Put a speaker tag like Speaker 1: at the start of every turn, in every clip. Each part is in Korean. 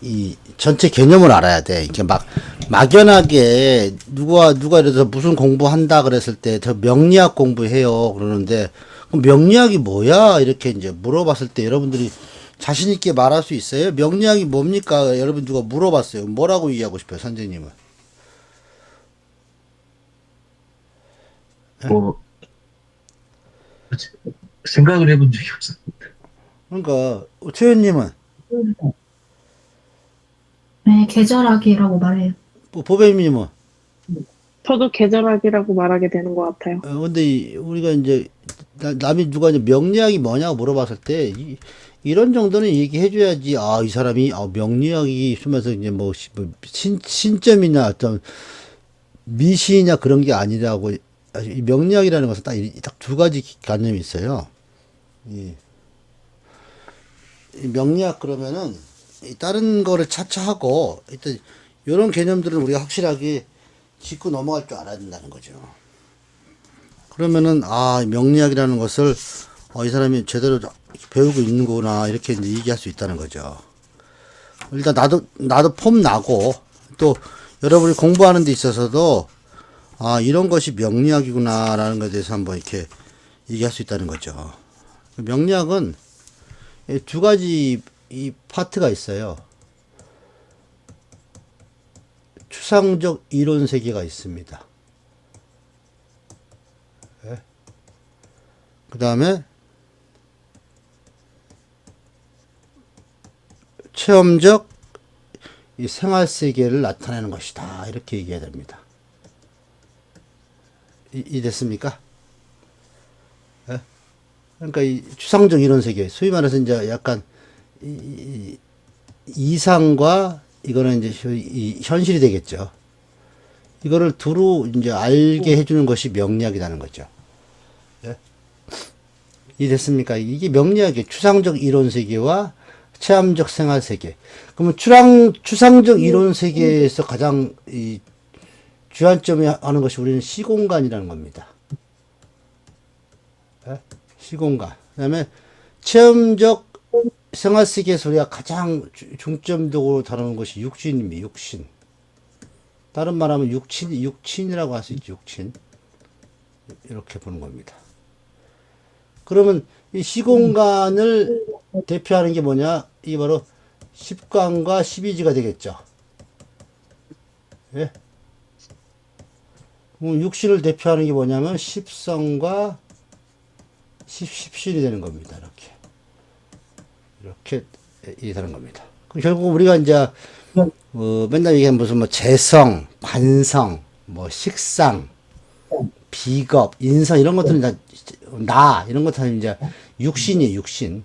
Speaker 1: 이 전체 개념을 알아야 돼. 이렇게 막 막연하게 누가 예를 들어서 무슨 공부한다 그랬을 때 저 명리학 공부해요 그러는데 그럼 명리학이 뭐야? 이렇게 이제 물어봤을 때 여러분들이 자신 있게 말할 수 있어요? 명리학이 뭡니까? 여러분 누가 물어봤어요. 뭐라고 얘기하고 싶어요, 선생님은?
Speaker 2: 뭐, 생각을 해본 적이 없어.
Speaker 1: 그러니까 최현님은
Speaker 3: 네, 계절학이라고 말해요.
Speaker 1: 뭐 보배님은
Speaker 4: 저도 계절학이라고 말하게 되는 것 같아요.
Speaker 1: 근데 우리가 이제 남이 누가 이제 명리학이 뭐냐고 물어봤을 때 이런 정도는 얘기해 줘야지. 아, 이 사람이 명리학이 쓰면서 이제 뭐 신점이나 어떤 미시냐 그런 게 아니라고. 이 명리학이라는 것은 딱 두 가지 개념이 있어요. 이, 이 명리학 그러면은 이 다른 거를 차차하고 일단 이런 개념들은 우리가 확실하게 짚고 넘어갈 줄 알아야 된다는 거죠. 그러면은 명리학이라는 것을 이 사람이 제대로 배우고 있는 거구나 이렇게 이제 얘기할 수 있다는 거죠. 일단 나도 폼 나고 또 여러분이 공부하는 데 있어서도 이런 것이 명리학이구나라는 것에 대해서 한번 이렇게 얘기할 수 있다는 거죠. 명리학은 두 가지 이 파트가 있어요. 추상적 이론 세계가 있습니다. 그 다음에 체험적 이 생활 세계를 나타내는 것이다. 이렇게 얘기해야 됩니다. 됐습니까? 예? 그러니까 이 추상적 이론 세계, 소위 말해서 이제 약간 이상과 이거는 이제 현실이 되겠죠. 이거를 두루 이제 알게 해주는 것이 명리학이라는 거죠. 예? 이해됐습니까? 이게 명리학의 추상적 이론 세계와 체험적 생활 세계. 그러면 추상적 이론 세계에서 가장 이 주안점이 하는 것이 우리는 시공간이라는 겁니다. 예? 시공간. 그 다음에 체험적 생활 세계에서 우리가 가장 중점적으로 다루는 것이 육신입니다. 육신. 다른 말하면 육친이라고 할 수 있죠. 육친. 이렇게 보는 겁니다. 그러면 이 시공간을 대표하는 게 뭐냐? 이게 바로 십관과 십이지가 되겠죠. 예? 그럼 육신을 대표하는 게 뭐냐면 십성과 십신이 되는 겁니다. 이렇게 얘기하는 겁니다. 그럼 결국 우리가 이제 맨날 얘기하는 무슨 뭐 재성, 관성, 뭐 식상, 비겁, 인성 이런 것들은 다 나 이런 것들은 이제 육신이에요. 육신.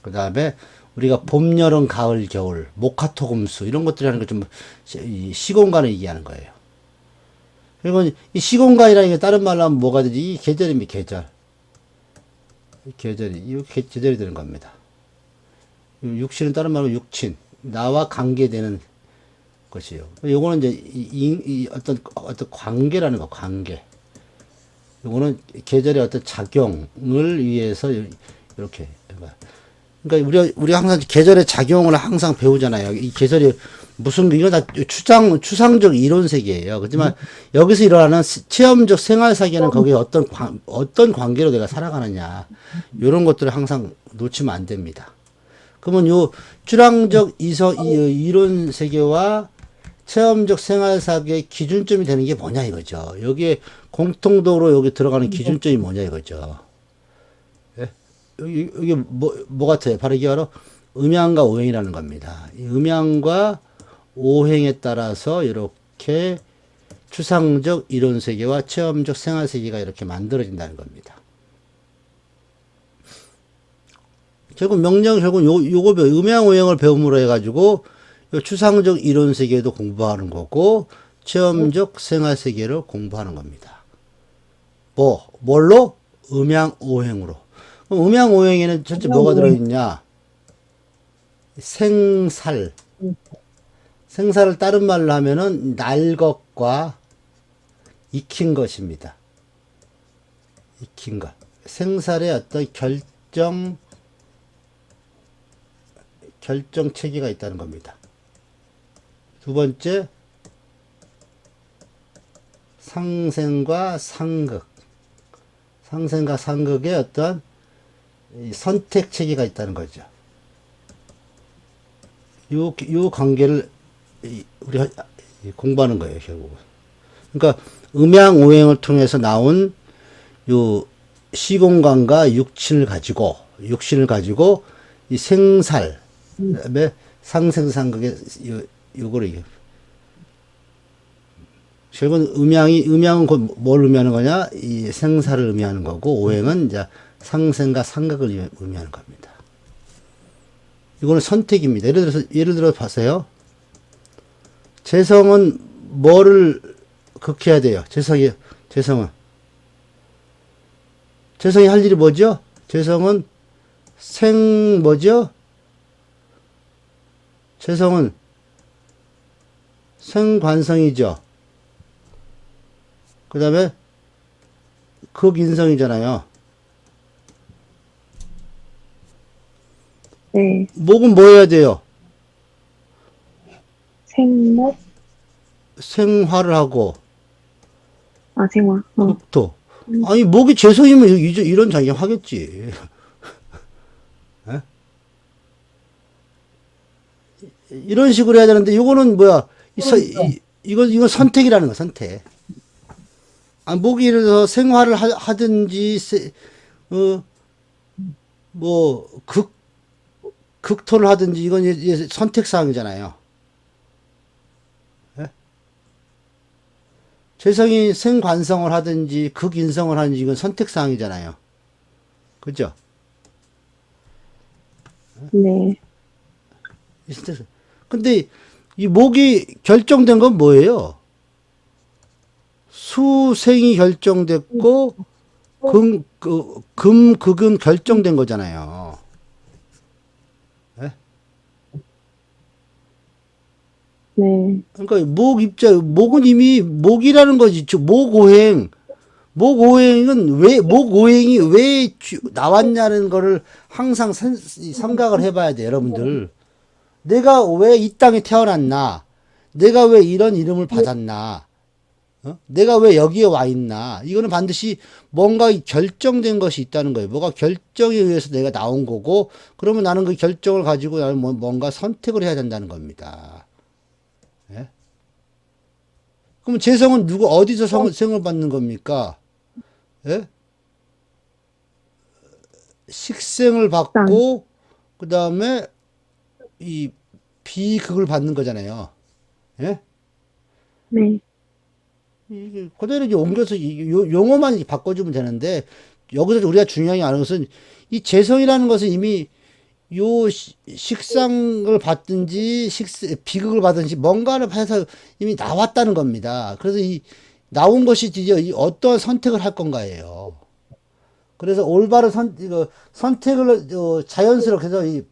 Speaker 1: 그 다음에 우리가 봄, 여름, 가을, 겨울, 목화토금수 이런 것들이라는 걸 좀 시공간을 얘기하는 거예요. 그리고 이 시공간이라는 게 다른 말로 하면 뭐가 되지? 이 계절입니다. 계절. 계절이 이렇게 계절이 되는 겁니다. 육신은 다른 말로 육친, 나와 관계되는 것이요. 요거는 이제 어떤 관계라는 거, 관계. 요거는 계절의 어떤 작용을 위해서 이렇게. 그러니까 우리가 항상 계절의 작용을 항상 배우잖아요. 이 계절이 무슨 이거 다 추상적 이론 세계예요. 그렇지만 여기서 일어나는 체험적 생활 세계는 거기에 어떤 관계로 내가 살아가느냐 이런 것들을 항상 놓치면 안 됩니다. 그러면 요 추상적 이론 세계와 체험적 생활 세계의 기준점이 되는 게 뭐냐 이거죠. 여기에 공통적으로 여기 들어가는 기준점이 뭐냐 이거죠. 예? 여기 뭐 같아요? 바로 이게 바로 음양과 오행이라는 겁니다. 이 음양과 오행에 따라서 이렇게 추상적 이론 세계와 체험적 생활 세계가 이렇게 만들어진다는 겁니다. 결국 요거 음양 오행을 배움으로 해가지고 요 추상적 이론 세계도 공부하는 거고 체험적 생활 세계를 공부하는 겁니다. 뭘로? 음양 오행으로. 그럼 음양 오행에는 전체 뭐가 들어있냐? 생살. 생사를 다른 말로 하면은 날 것과 익힌 것입니다. 익힌 것. 생살의 어떤 결정 체계가 있다는 겁니다. 두 번째, 상생과 상극. 상생과 상극의 어떤 이 선택 체계가 있다는 거죠. 요 관계를 우리가 공부하는 거예요, 결국은. 그러니까 음양오행을 통해서 나온 요 시공간과 육신을 가지고 이 생살, 그다음에 상생상극의 요거를 결국은 음양은 곧 뭘 의미하는 거냐? 이 생사를 의미하는 거고, 오행은 이제 상생과 상극을 의미하는 겁니다. 이거는 선택입니다. 예를 들어 보세요. 재성은 뭐를 극해야 돼요? 재성이 할 일이 뭐죠? 재성은 뭐죠? 재성은 생관성이죠. 그 다음에 극인성이잖아요.
Speaker 4: 네.
Speaker 1: 목은 뭐 해야 돼요?
Speaker 4: 생목?
Speaker 1: 생화를 하고
Speaker 4: 생화.
Speaker 1: 극토. 아니 목이 재성이면 이런 작용 하겠지. 에? 이런 식으로 해야 되는데 이거는 뭐야? 이건 선택이라는 거, 선택. 목이 예를 들어서 생화를 하든지 극토를 하든지 이건 이제 선택사항이잖아요. 예? 재성이 생관성을 하든지 극인성을 하든지 이건 선택사항이잖아요. 그죠?
Speaker 4: 네.
Speaker 1: 근데 이 목이 결정된 건 뭐예요? 수생이 결정됐고 극은 결정된 거잖아요. 예?
Speaker 4: 네.
Speaker 1: 그러니까 목은 이미 목이라는 거지. 목오행은 목오행이 왜 나왔냐는 거를 항상 생각을 해봐야 돼, 여러분들. 내가 왜 이 땅에 태어났나? 내가 왜 이런 이름을 받았나? 내가 왜 여기에 와 있나? 이거는 반드시 뭔가 결정된 것이 있다는 거예요. 뭐가 결정에 의해서 내가 나온 거고, 그러면 나는 그 결정을 가지고 나는 뭔가 선택을 해야 된다는 겁니다. 예? 그럼 재성은 어디서 생을 받는 겁니까? 예? 식생을 받고, 그 다음에 이 비극을 받는 거잖아요. 예?
Speaker 4: 네.
Speaker 1: 그대로 이제 옮겨서 용어만 바꿔주면 되는데, 여기서 우리가 중요한 게 아는 것은 이 재성이라는 것은 이미 요 식상을 받든지 비극을 받든지 뭔가를 해서 이미 나왔다는 겁니다. 그래서 이 나온 것이 드디어 어떠한 선택을 할 건가예요. 그래서 올바른 선택을 자연스럽게 해서 이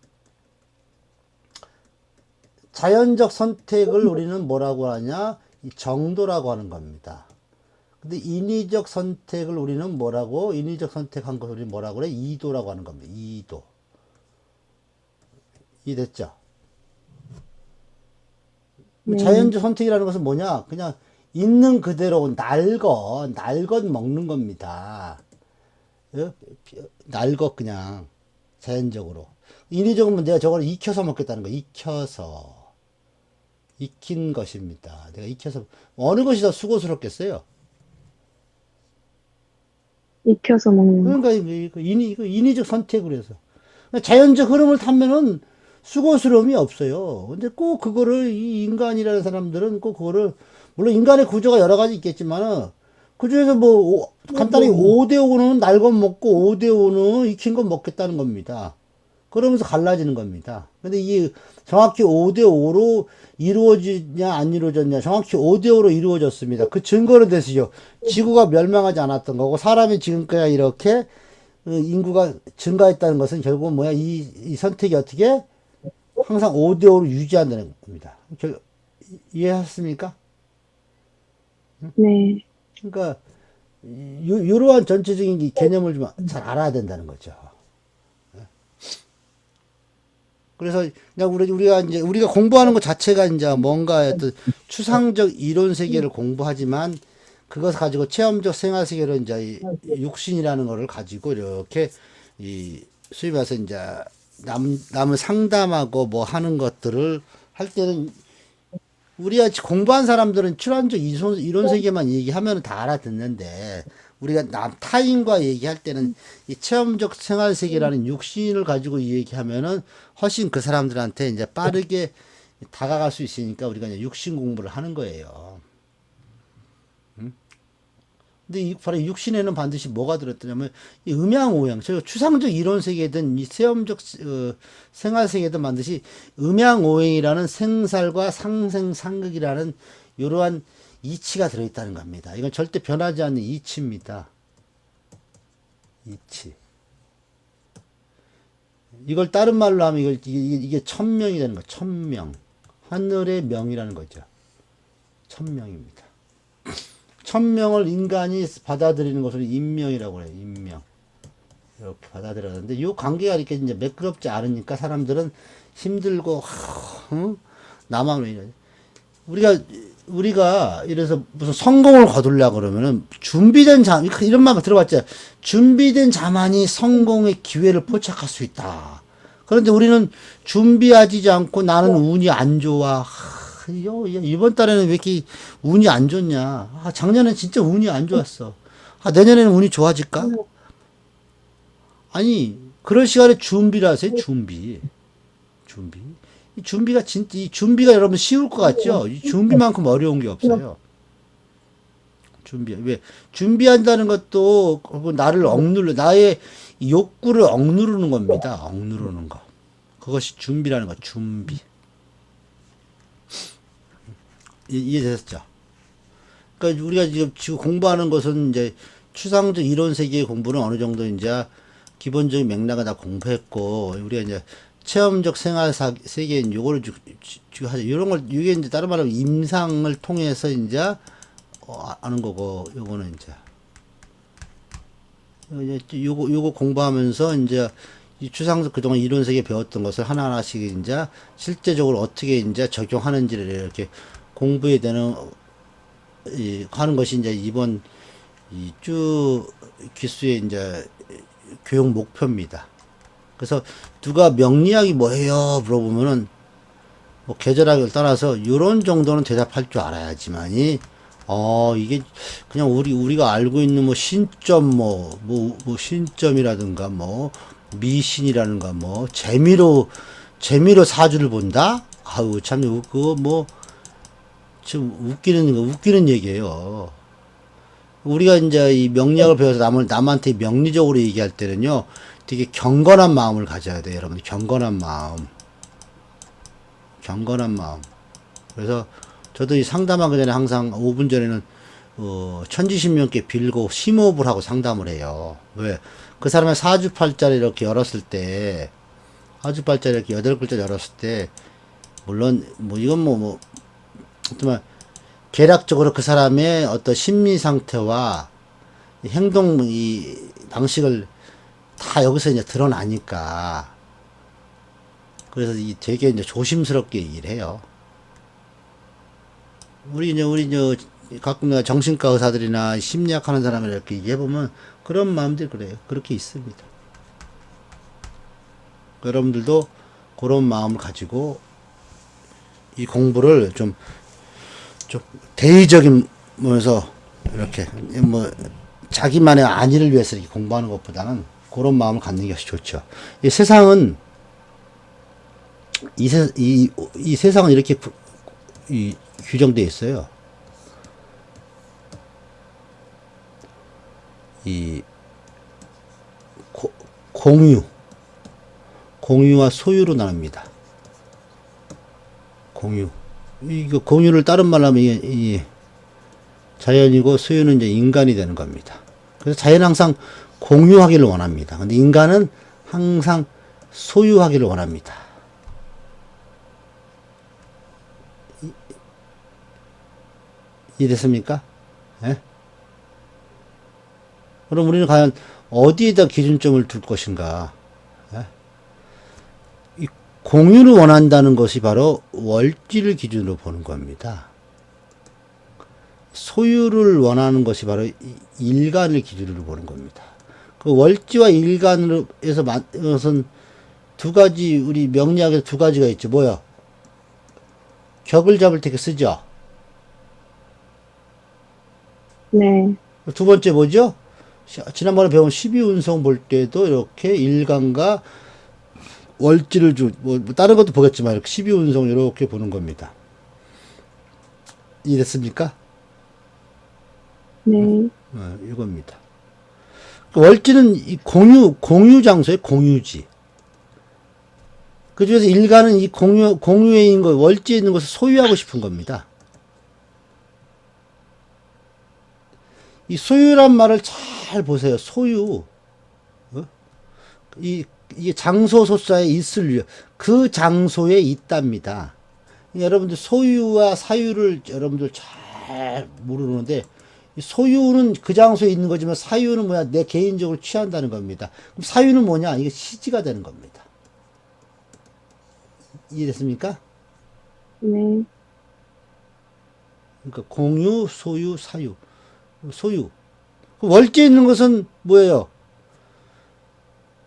Speaker 1: 자연적 선택을 우리는 뭐라고 하냐? 이 정도라고 하는 겁니다. 근데 인위적 선택을 우리는 인위적 선택한 것을 우리는 뭐라고 그래? 이도라고 하는 겁니다. 이도. 이해됐죠?
Speaker 4: 네.
Speaker 1: 자연적 선택이라는 것은 뭐냐? 그냥 있는 그대로 날것 먹는 겁니다. 날것 그냥 자연적으로. 인위적으로 내가 저걸 익혀서 먹겠다는 거. 익힌 것입니다. 내가 익혀서 어느 것이 더 수고스럽겠어요?
Speaker 4: 익혀서 먹는 거.
Speaker 1: 그러니까 이거 인위적 선택을 해서 자연적 흐름을 타면은 수고스러움이 없어요. 근데 꼭 그거를 이 인간이라는 사람들은 꼭 그거를 물론 인간의 구조가 여러 가지 있겠지만은 그 중에서 간단히 5대5는 날 것 먹고 5대5는 익힌 것 먹겠다는 겁니다. 그러면서 갈라지는 겁니다. 근데 이게 정확히 5대5로 이루어지냐 안 이루어졌냐, 정확히 5대5로 이루어졌습니다. 그 증거는 되시죠. 지구가 멸망하지 않았던 거고 사람이 지금까지 이렇게 인구가 증가했다는 것은 결국은 뭐야? 이 선택이 어떻게 항상 5대5로 유지한다는 겁니다. 이해하셨습니까?
Speaker 4: 네.
Speaker 1: 그러니까 이러한 전체적인 이 개념을 좀 잘 알아야 된다는 거죠. 그래서 그냥 우리가 공부하는 것 자체가 이제 뭔가 어떤 추상적 이론 세계를 공부하지만 그것 가지고 체험적 생활 세계로 이제 이 육신이라는 거를 가지고 이렇게 이 소위 말해서 이제 남을 상담하고 뭐 하는 것들을 할 때는 우리가 공부한 사람들은 추론적 이론 세계만 얘기하면 다 알아듣는데 우리가 타인과 얘기할 때는 이 체험적 생활 세계라는 육신을 가지고 얘기하면은 훨씬 그 사람들한테 이제 빠르게 다가갈 수 있으니까 우리가 이제 육신 공부를 하는 거예요. 근데 바로 육신에는 반드시 뭐가 들었더냐면 이 음양오행, 저 추상적 이론 세계든 이 체험적 생활 세계든 반드시 음양오행이라는 생살과 상생상극이라는 이러한 이치가 들어있다는 겁니다. 이건 절대 변하지 않는 이치입니다. 이치. 이걸 다른 말로 하면 이게 천명이 되는 거예요. 천명. 하늘의 명이라는 거죠. 천명입니다. 천명을 인간이 받아들이는 것을 인명이라고 해요. 인명. 이렇게 받아들였는데 이 관계가 이렇게 이제 매끄럽지 않으니까 사람들은 힘들고 나만 우리가 이래서 무슨 성공을 거두려고 그러면은 준비된 자 이런 말 들어봤죠. 준비된 자만이 성공의 기회를 포착할 수 있다. 그런데 우리는 준비하지 않고 나는 운이 안 좋아. 이번 달에는 왜 이렇게 운이 안 좋냐? 작년엔 진짜 운이 안 좋았어. 내년에는 운이 좋아질까? 아니, 그럴 시간에 준비를 하세요. 준비. 이 준비가 여러분 쉬울 것 같죠? 이 준비만큼 어려운 게 없어요. 왜? 준비한다는 것도 나의 욕구를 억누르는 겁니다. 억누르는 거. 그것이 준비라는 거, 준비. 이해되셨죠? 그러니까 우리가 지금 공부하는 것은 이제 추상적 이론 세계의 공부는 어느 정도 이제 기본적인 맥락을 다 공부했고, 우리가 이제 체험적 생활 세계인 요거를 하죠. 이런 걸, 이게 이제 다른 말로 임상을 통해서 이제, 아는 거고, 요거는 요거 공부하면서 이제 이 추상적 그동안 이론 세계 배웠던 것을 하나하나씩 이제 실제적으로 어떻게 이제 적용하는지를 이렇게 공부해야 되는, 하는 것이 이제 이번 쭉 기수의 이제 교육 목표입니다. 그래서 누가 명리학이 뭐예요? 물어보면은 뭐 계절학을 떠나서 요런 정도는 대답할 줄 알아야지만이 이게 그냥 우리가 알고 있는 뭐 신점 뭐 신점이라든가 뭐 미신이라든가 뭐 재미로 사주를 본다? 아우 참 그거 뭐 좀 웃기는 얘기예요. 우리가 이제 이 명리학을 배워서 남한테 명리적으로 얘기할 때는요, 되게 경건한 마음을 가져야 돼요, 여러분. 경건한 마음. 그래서 저도 이 상담하기 전에 항상 5분 전에는 천지신명께 빌고 심호흡을 하고 상담을 해요. 왜? 그 사람의 사주팔자를 이렇게 열었을 때, 사주팔자를 이렇게 8글자 열었을 때, 물론 뭐 이건 정말 계략적으로 그 사람의 어떤 심리 상태와 행동 이 방식을 다 여기서 이제 드러나니까, 그래서 되게 이제 조심스럽게 얘기를 해요. 우리 이제 가끔 내가 정신과 의사들이나 심리학 하는 사람을 이렇게 얘기해보면 그런 마음들이 그래요. 그렇게 있습니다. 여러분들도 그런 마음을 가지고 이 공부를 좀 대의적인 면에서 이렇게 뭐 자기만의 안위를 위해서 이렇게 공부하는 것보다는 그런 마음을 갖는 것이 좋죠. 이 세상은 이 세상은 이렇게 규정되어 있어요. 이 공유와 소유로 나눕니다. 이거 공유를 다른 말로 하면 이 자연이고 소유는 이제 인간이 되는 겁니다. 그래서 자연은 항상 공유하기를 원합니다. 근데 인간은 항상 소유하기를 원합니다. 이해됐습니까? 예? 그럼 우리는 과연 어디에다 기준점을 둘 것인가? 예? 이 공유를 원한다는 것이 바로 월지를 기준으로 보는 겁니다. 소유를 원하는 것이 바로 일간을 기준으로 보는 겁니다. 그 월지와 일간으로 해서 것은 두 가지, 우리 명리학에서 두 가지가 있죠. 뭐야? 격을 잡을 때 쓰죠.
Speaker 4: 네.
Speaker 1: 두 번째 뭐죠? 지난번에 배운 12운송 볼 때도 이렇게 일간과 월지를 뭐 다른 것도 보겠지만 이렇게 12운송 이렇게 보는 겁니다. 이해됐습니까?
Speaker 4: 네.
Speaker 1: 이겁니다. 월지는 이 공유 장소의 공유지. 그 중에서 일간은 이 공유에 있는 것, 월지에 있는 것을 소유하고 싶은 겁니다. 이 소유란 말을 잘 보세요. 소유. 이게 장소소사에 있을, 그 장소에 있답니다. 여러분들 소유와 사유를 여러분들 잘 모르는데, 소유는 그 장소에 있는 거지만 사유는 뭐야? 내 개인적으로 취한다는 겁니다. 그럼 사유는 뭐냐? 이게 시지가 되는 겁니다. 이해됐습니까?
Speaker 4: 네.
Speaker 1: 그러니까 공유, 소유, 사유. 소유. 월지에 있는 것은 뭐예요?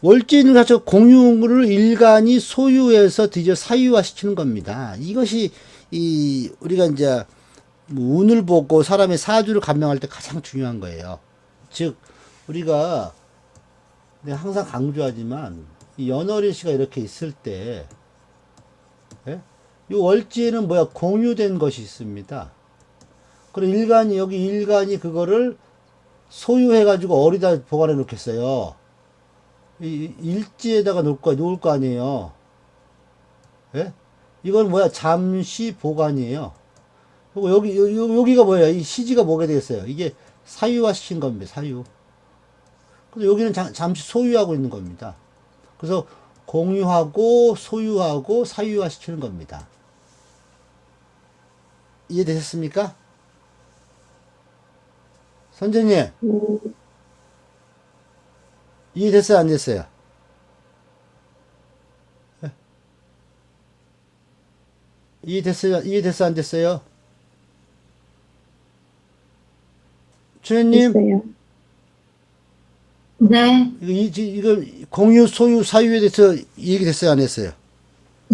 Speaker 1: 월지에 있는 것은 공유를 일간이 소유해서 드디어 사유화 시키는 겁니다. 이것이 우리가 이제 뭐 운을 보고 사람의 사주를 감명할 때 가장 중요한 거예요. 즉 우리가 내가 항상 강조하지만 이 연월일 씨가 이렇게 있을 때, 예? 이 월지에는 뭐야? 공유된 것이 있습니다. 그럼 여기 일간이 그거를 소유해가지고 어디다 보관해 놓겠어요? 이 일지에다가 놓을 거 아니에요? 예? 이건 뭐야? 잠시 보관이에요. 그리고 여기가 뭐야? 이 시지가 뭐가 되겠어요? 이게 사유화 시킨 겁니다. 사유. 그래서 여기는 잠시 소유하고 있는 겁니다. 그래서 공유하고 소유하고 사유화 시키는 겁니다. 이해되셨습니까? 선생님, 이해됐어요? 안 됐어요? 예? 이해됐어요? 안 됐어요? 주연님,
Speaker 4: 있어요.
Speaker 3: 네.
Speaker 1: 이거 공유, 소유, 사유에 대해서 얘기됐어요? 안 했어요?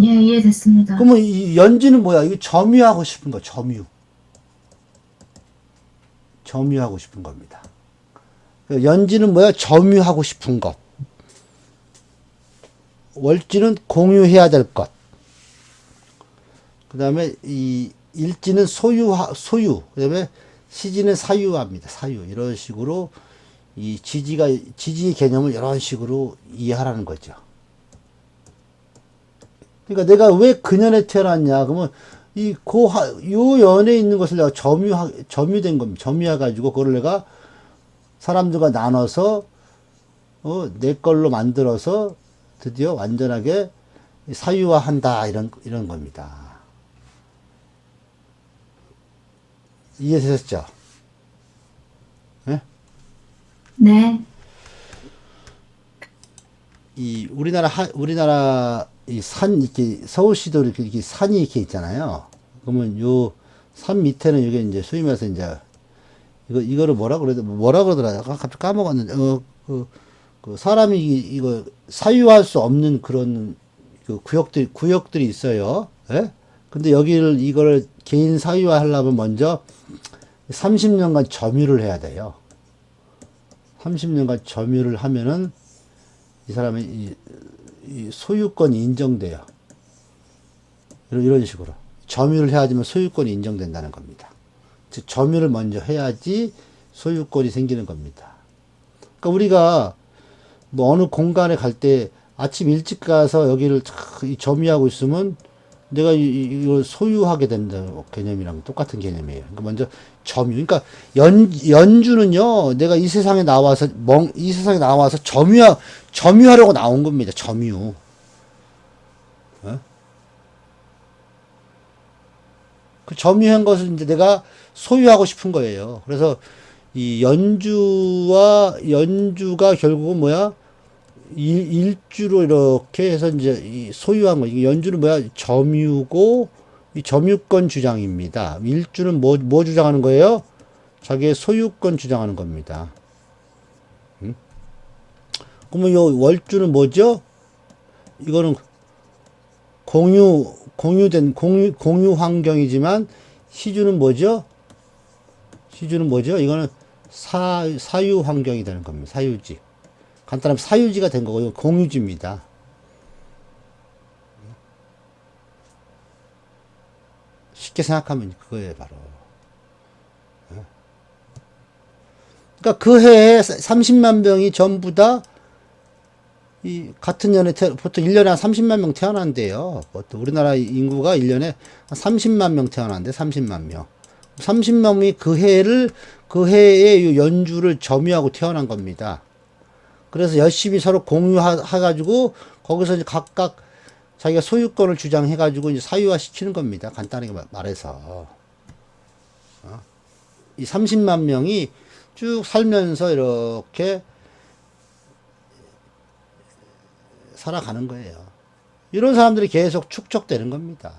Speaker 3: 예, 이해됐습니다.
Speaker 1: 그러면 이 연지는 뭐야? 이거 점유하고 싶은 거, 점유. 점유하고 싶은 겁니다. 연지는 뭐야? 점유하고 싶은 것. 월지는 공유해야 될 것. 그 다음에 이 일지는 소유. 그 다음에 시지는 사유합니다. 사유. 이런 식으로 이 지지의 개념을 이런 식으로 이해하라는 거죠. 그러니까 내가 왜 근연에 태어났냐? 그러면 요 연에 있는 것을 내가 점유된 겁니다. 점유해가지고 그걸 내가 사람들과 나눠서, 내 걸로 만들어서 드디어 완전하게 사유화한다. 이런 겁니다. 이해되셨죠? 네?
Speaker 3: 네.
Speaker 1: 우리나라 이 산 이렇게 서울시도 이렇게 산이 이렇게 있잖아요. 그러면 요 산 밑에는 이게 이제 소위 말해서 이제 이거를 뭐라 그러더라. 갑자기 까먹었는데 그 사람이 이거 사유할 수 없는 그런 그 구역들이 있어요. 예? 근데 이거를 개인 사유화 하려면 먼저 30년간 점유를 해야 돼요. 30년간 점유를 하면은 이 사람의 이 소유권이 인정돼요. 이런 식으로. 점유를 해야지만 소유권이 인정된다는 겁니다. 즉, 점유를 먼저 해야지 소유권이 생기는 겁니다. 그러니까 우리가 뭐 어느 공간에 갈 때 아침 일찍 가서 여기를 점유하고 있으면 내가 이걸 소유하게 된다는 개념이랑 똑같은 개념이에요. 그러니까 먼저 점유. 그러니까 연주는요, 내가 이 세상에 나와서 점유하려고 나온 겁니다. 점유. 그 점유한 것을 이제 내가 소유하고 싶은 거예요. 그래서 이 연주가 결국은 뭐야? 일주로 이렇게 해서 이제 이 소유한 거, 이게 연주는 뭐야? 점유고, 이 점유권 주장입니다. 일주는 뭐 주장하는 거예요? 자기의 소유권 주장하는 겁니다. 그러면 요 월주는 뭐죠? 이거는 공유 환경이지만, 시주는 뭐죠? 이거는 사유 환경이 되는 겁니다. 사유지. 간단하면 사유지가 된 거고, 이거 공유지입니다. 쉽게 생각하면 그거예요, 바로. 그러니까 그 해에 30만 명이 전부 다 이 같은 년에 보통 1년에 한 30만 명 태어난대요. 보통 우리나라 인구가 1년에 한 30만 명 태어난대. 30만 명. 30만 명이 그 해의 연주를 점유하고 태어난 겁니다. 그래서 열심히 서로 공유해가지고 거기서 이제 각각 자기가 소유권을 주장해가지고 이제 사유화 시키는 겁니다. 간단하게 말해서. 이 30만 명이 쭉 살면서 이렇게 살아가는 거예요. 이런 사람들이 계속 축적되는 겁니다.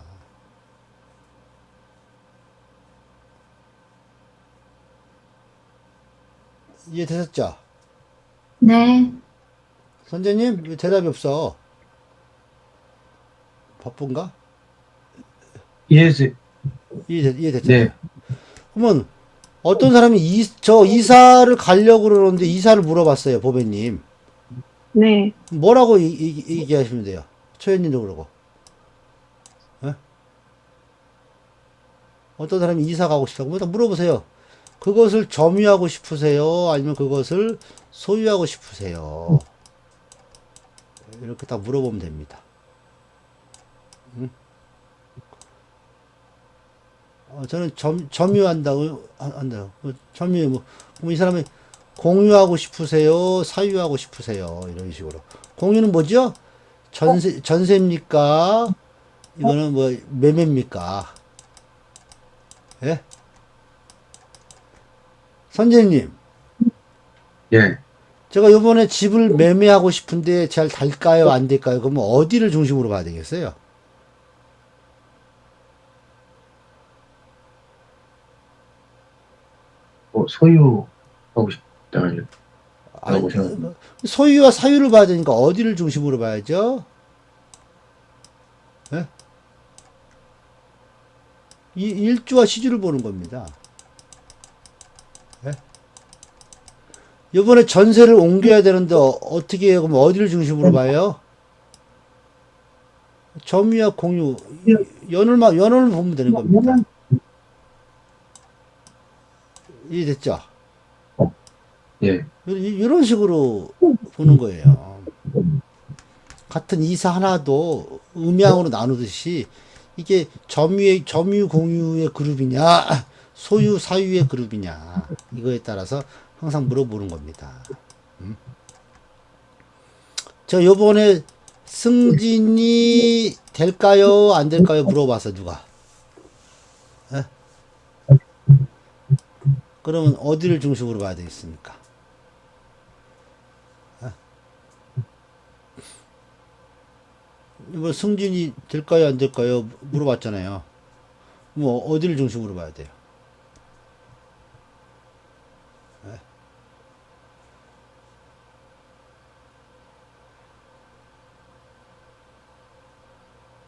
Speaker 1: 이해되셨죠?
Speaker 3: 네.
Speaker 1: 선생님, 왜 대답이 없어? 바쁜가?
Speaker 2: 이해했어요.
Speaker 1: 이해됐죠?
Speaker 2: 네.
Speaker 1: 그러면 어떤 사람이 저 이사를 가려고 그러는데 이사를 물어봤어요, 보배님.
Speaker 4: 네.
Speaker 1: 뭐라고 얘기하시면 돼요? 초연님도 그러고. 예? 어떤 사람이 이사 가고 싶다고 일단 물어보세요. 그것을 점유하고 싶으세요? 아니면 그것을 소유하고 싶으세요? 이렇게 딱 물어보면 됩니다. 저는 점유한다고 한다요. 점유 그럼 이 사람이 공유하고 싶으세요? 사유하고 싶으세요? 이런 식으로. 공유는 뭐죠? 전세입니까? 이거는 뭐 매매입니까? 예? 선생님,
Speaker 2: 예.
Speaker 1: 제가 요번에 집을 매매하고 싶은데 잘 될까요? 안 될까요? 그러면 어디를 중심으로 봐야 되겠어요?
Speaker 2: 소유하고 싶다고
Speaker 1: 아니,
Speaker 2: 생각합니다.
Speaker 1: 소유와 사유를 봐야 되니까 어디를 중심으로 봐야죠? 예? 이 일주와 시주를 보는 겁니다. 예? 이번에 전세를 옮겨야 되는데 어떻게 해요? 그럼 어디를 중심으로 봐요? 점유와 공유, 연원을 보면 되는 겁니다. 이해됐죠?
Speaker 2: 예.
Speaker 1: 이런 식으로 보는 거예요. 같은 이사 하나도 음양으로 나누듯이 이게 점유 공유의 그룹이냐, 소유 사유의 그룹이냐, 이거에 따라서 항상 물어보는 겁니다. 저 요번에 승진이 될까요? 안 될까요? 물어봐서 누가. 예? 그러면 어디를 중심으로 봐야 되겠습니까? 뭐 승진이 될까요? 안 될까요? 물어봤잖아요. 뭐 어디를 중심으로 봐야 돼요?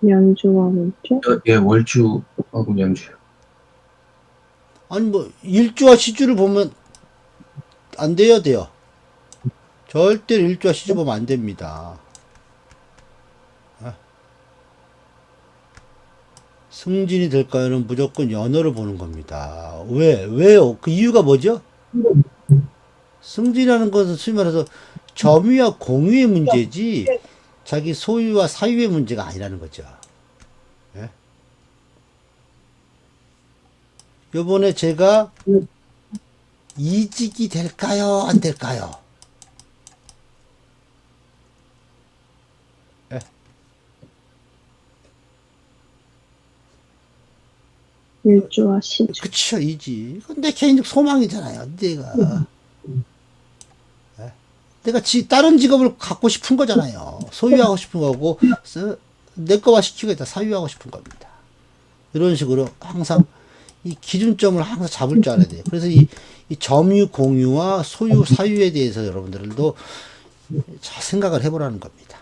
Speaker 4: 연주와 월주?
Speaker 2: 예, 월주하고 연주요.
Speaker 1: 아니 뭐 일주와 시주를 보면 안 돼요, 돼요. 절대로 일주와 시주 보면 안 됩니다. 승진이 될까요는 무조건 연어를 보는 겁니다. 왜요? 그 이유가 뭐죠? 승진이라는 것은 소위 말해서 점유와 공유의 문제지 자기 소유와 사유의 문제가 아니라는 거죠. 예? 요번에 제가 이직이 될까요? 안 될까요? 예?
Speaker 4: 일주와 시주.
Speaker 1: 그쵸, 이직. 근데 개인적 소망이잖아요, 내가. 예? 내가 다른 직업을 갖고 싶은 거잖아요. 소유하고 싶은 거고, 내 거와 시키겠다. 사유하고 싶은 겁니다. 이런 식으로 항상 이 기준점을 항상 잡을 줄 알아야 돼요. 그래서 이 점유 공유와 소유 사유에 대해서 여러분들도 잘 생각을 해보라는 겁니다.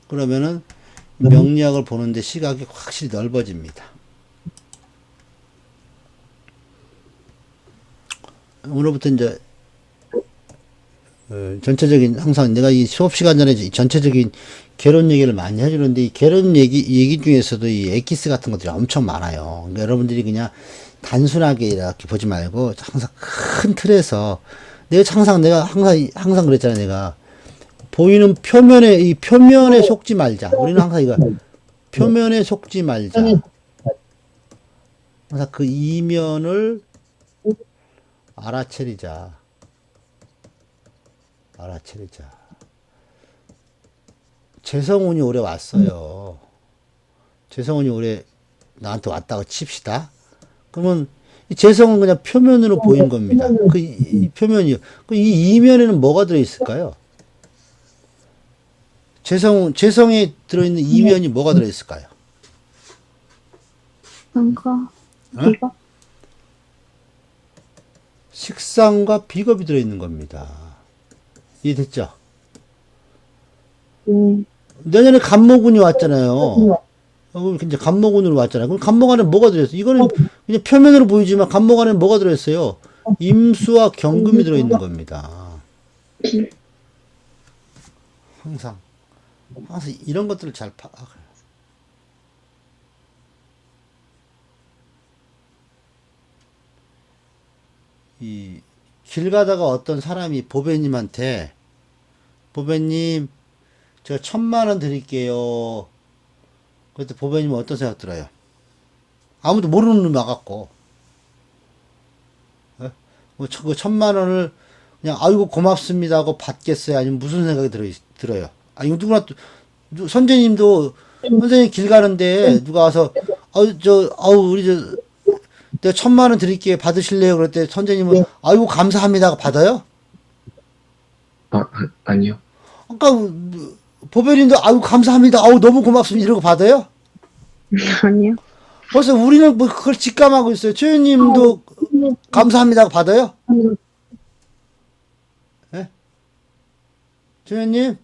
Speaker 1: 그러면은 명리학을 보는데 시각이 확실히 넓어집니다. 오늘부터 이제 전체적인 항상 내가 이 수업 시간 전에 전체적인 개론 얘기를 많이 해주는데 이 개론 얘기 중에서도 이 엑기스 같은 것들이 엄청 많아요. 그러니까 여러분들이 그냥 단순하게 이렇게 보지 말고 항상 큰 틀에서 내가 항상 그랬잖아요. 내가 보이는 이 표면에 속지 말자. 우리는 항상 이거 표면에 속지 말자. 항상 그 이면을 알아차리자. 재성운이 올해 왔어요. 재성운이 올해 나한테 왔다고 칩시다. 그러면 이 재성은 그냥 표면으로 보인 겁니다. 이 표면이요. 이 이면에는 뭐가 들어있을까요? 재성에 들어있는 이면이 뭐가 들어있을까요?
Speaker 3: 뭔가
Speaker 1: 어? 식상과 비겁이 들어있는 겁니다. 이해됐죠? 내년에 간목운이 왔잖아요. 이제 간목운으로 왔잖아요. 그럼 간목 안에 뭐가 들어있어요? 이거는 그냥 표면으로 보이지만 간목 안에 뭐가 들어있어요? 임수와 경금이 들어있는 겁니다. 항상 이런 것들을 잘 길 가다가 어떤 사람이 보배님한테 보배님 제가 1,000,000원 드릴게요. 그때 보배님은 어떤 생각 들어요? 아무도 모르는 놈이 와갖고 그 1,000,000원을 그냥 아이고 고맙습니다 하고 받겠어요? 아니면 무슨 생각이 들어요? 아 이거 누구나 선생님도 선생님 길 가는데 누가 와서 우리 내가 1,000,000원 드릴게요. 받으실래요? 그럴 때 선생님은 아이고 감사합니다 하고 받아요?
Speaker 2: 아니요.
Speaker 1: 아까 보배님도 아이고 감사합니다. 너무 고맙습니다. 이러고 받아요?
Speaker 4: 아니요.
Speaker 1: 벌써 우리는 뭐 그걸 직감하고 있어요. 최윤님도 감사합니다 하고 받아요? 예? 최윤님?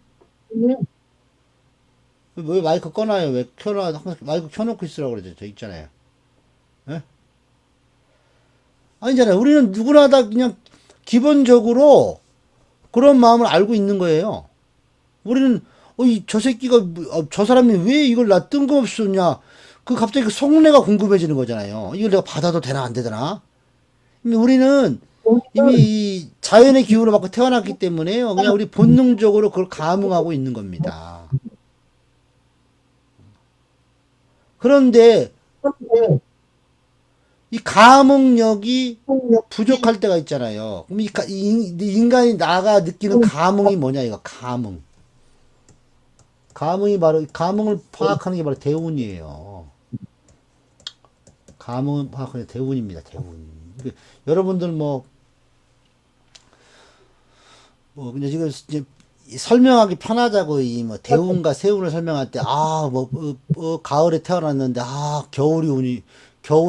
Speaker 1: 왜 마이크 꺼놔요? 왜 항상 마이크 켜놓고 있으라고 그러죠. 저 있잖아요. 예? 아니잖아요. 우리는 누구나 다 그냥 기본적으로 그런 마음을 알고 있는 거예요. 우리는 저 새끼가 저 사람이 왜 이걸 나 뜬금없이 줬냐. 갑자기 그 속내가 궁금해지는 거잖아요. 이걸 내가 받아도 되나 안 되나. 우리는 이미 이 자연의 기운을 받고 태어났기 때문에요. 그냥 우리 본능적으로 그걸 감응하고 있는 겁니다. 그런데 이 감응력이 부족할 때가 있잖아요. 그럼 인간이 나가 느끼는 감응이 뭐냐, 이거, 감응. 감응을 파악하는 게 바로 대운이에요. 감응을 파악하는 게 대운입니다, 대운. 여러분들 근데 지금 이제 설명하기 편하자고 대운과 세운을 설명할 때, 가을에 태어났는데, 겨울이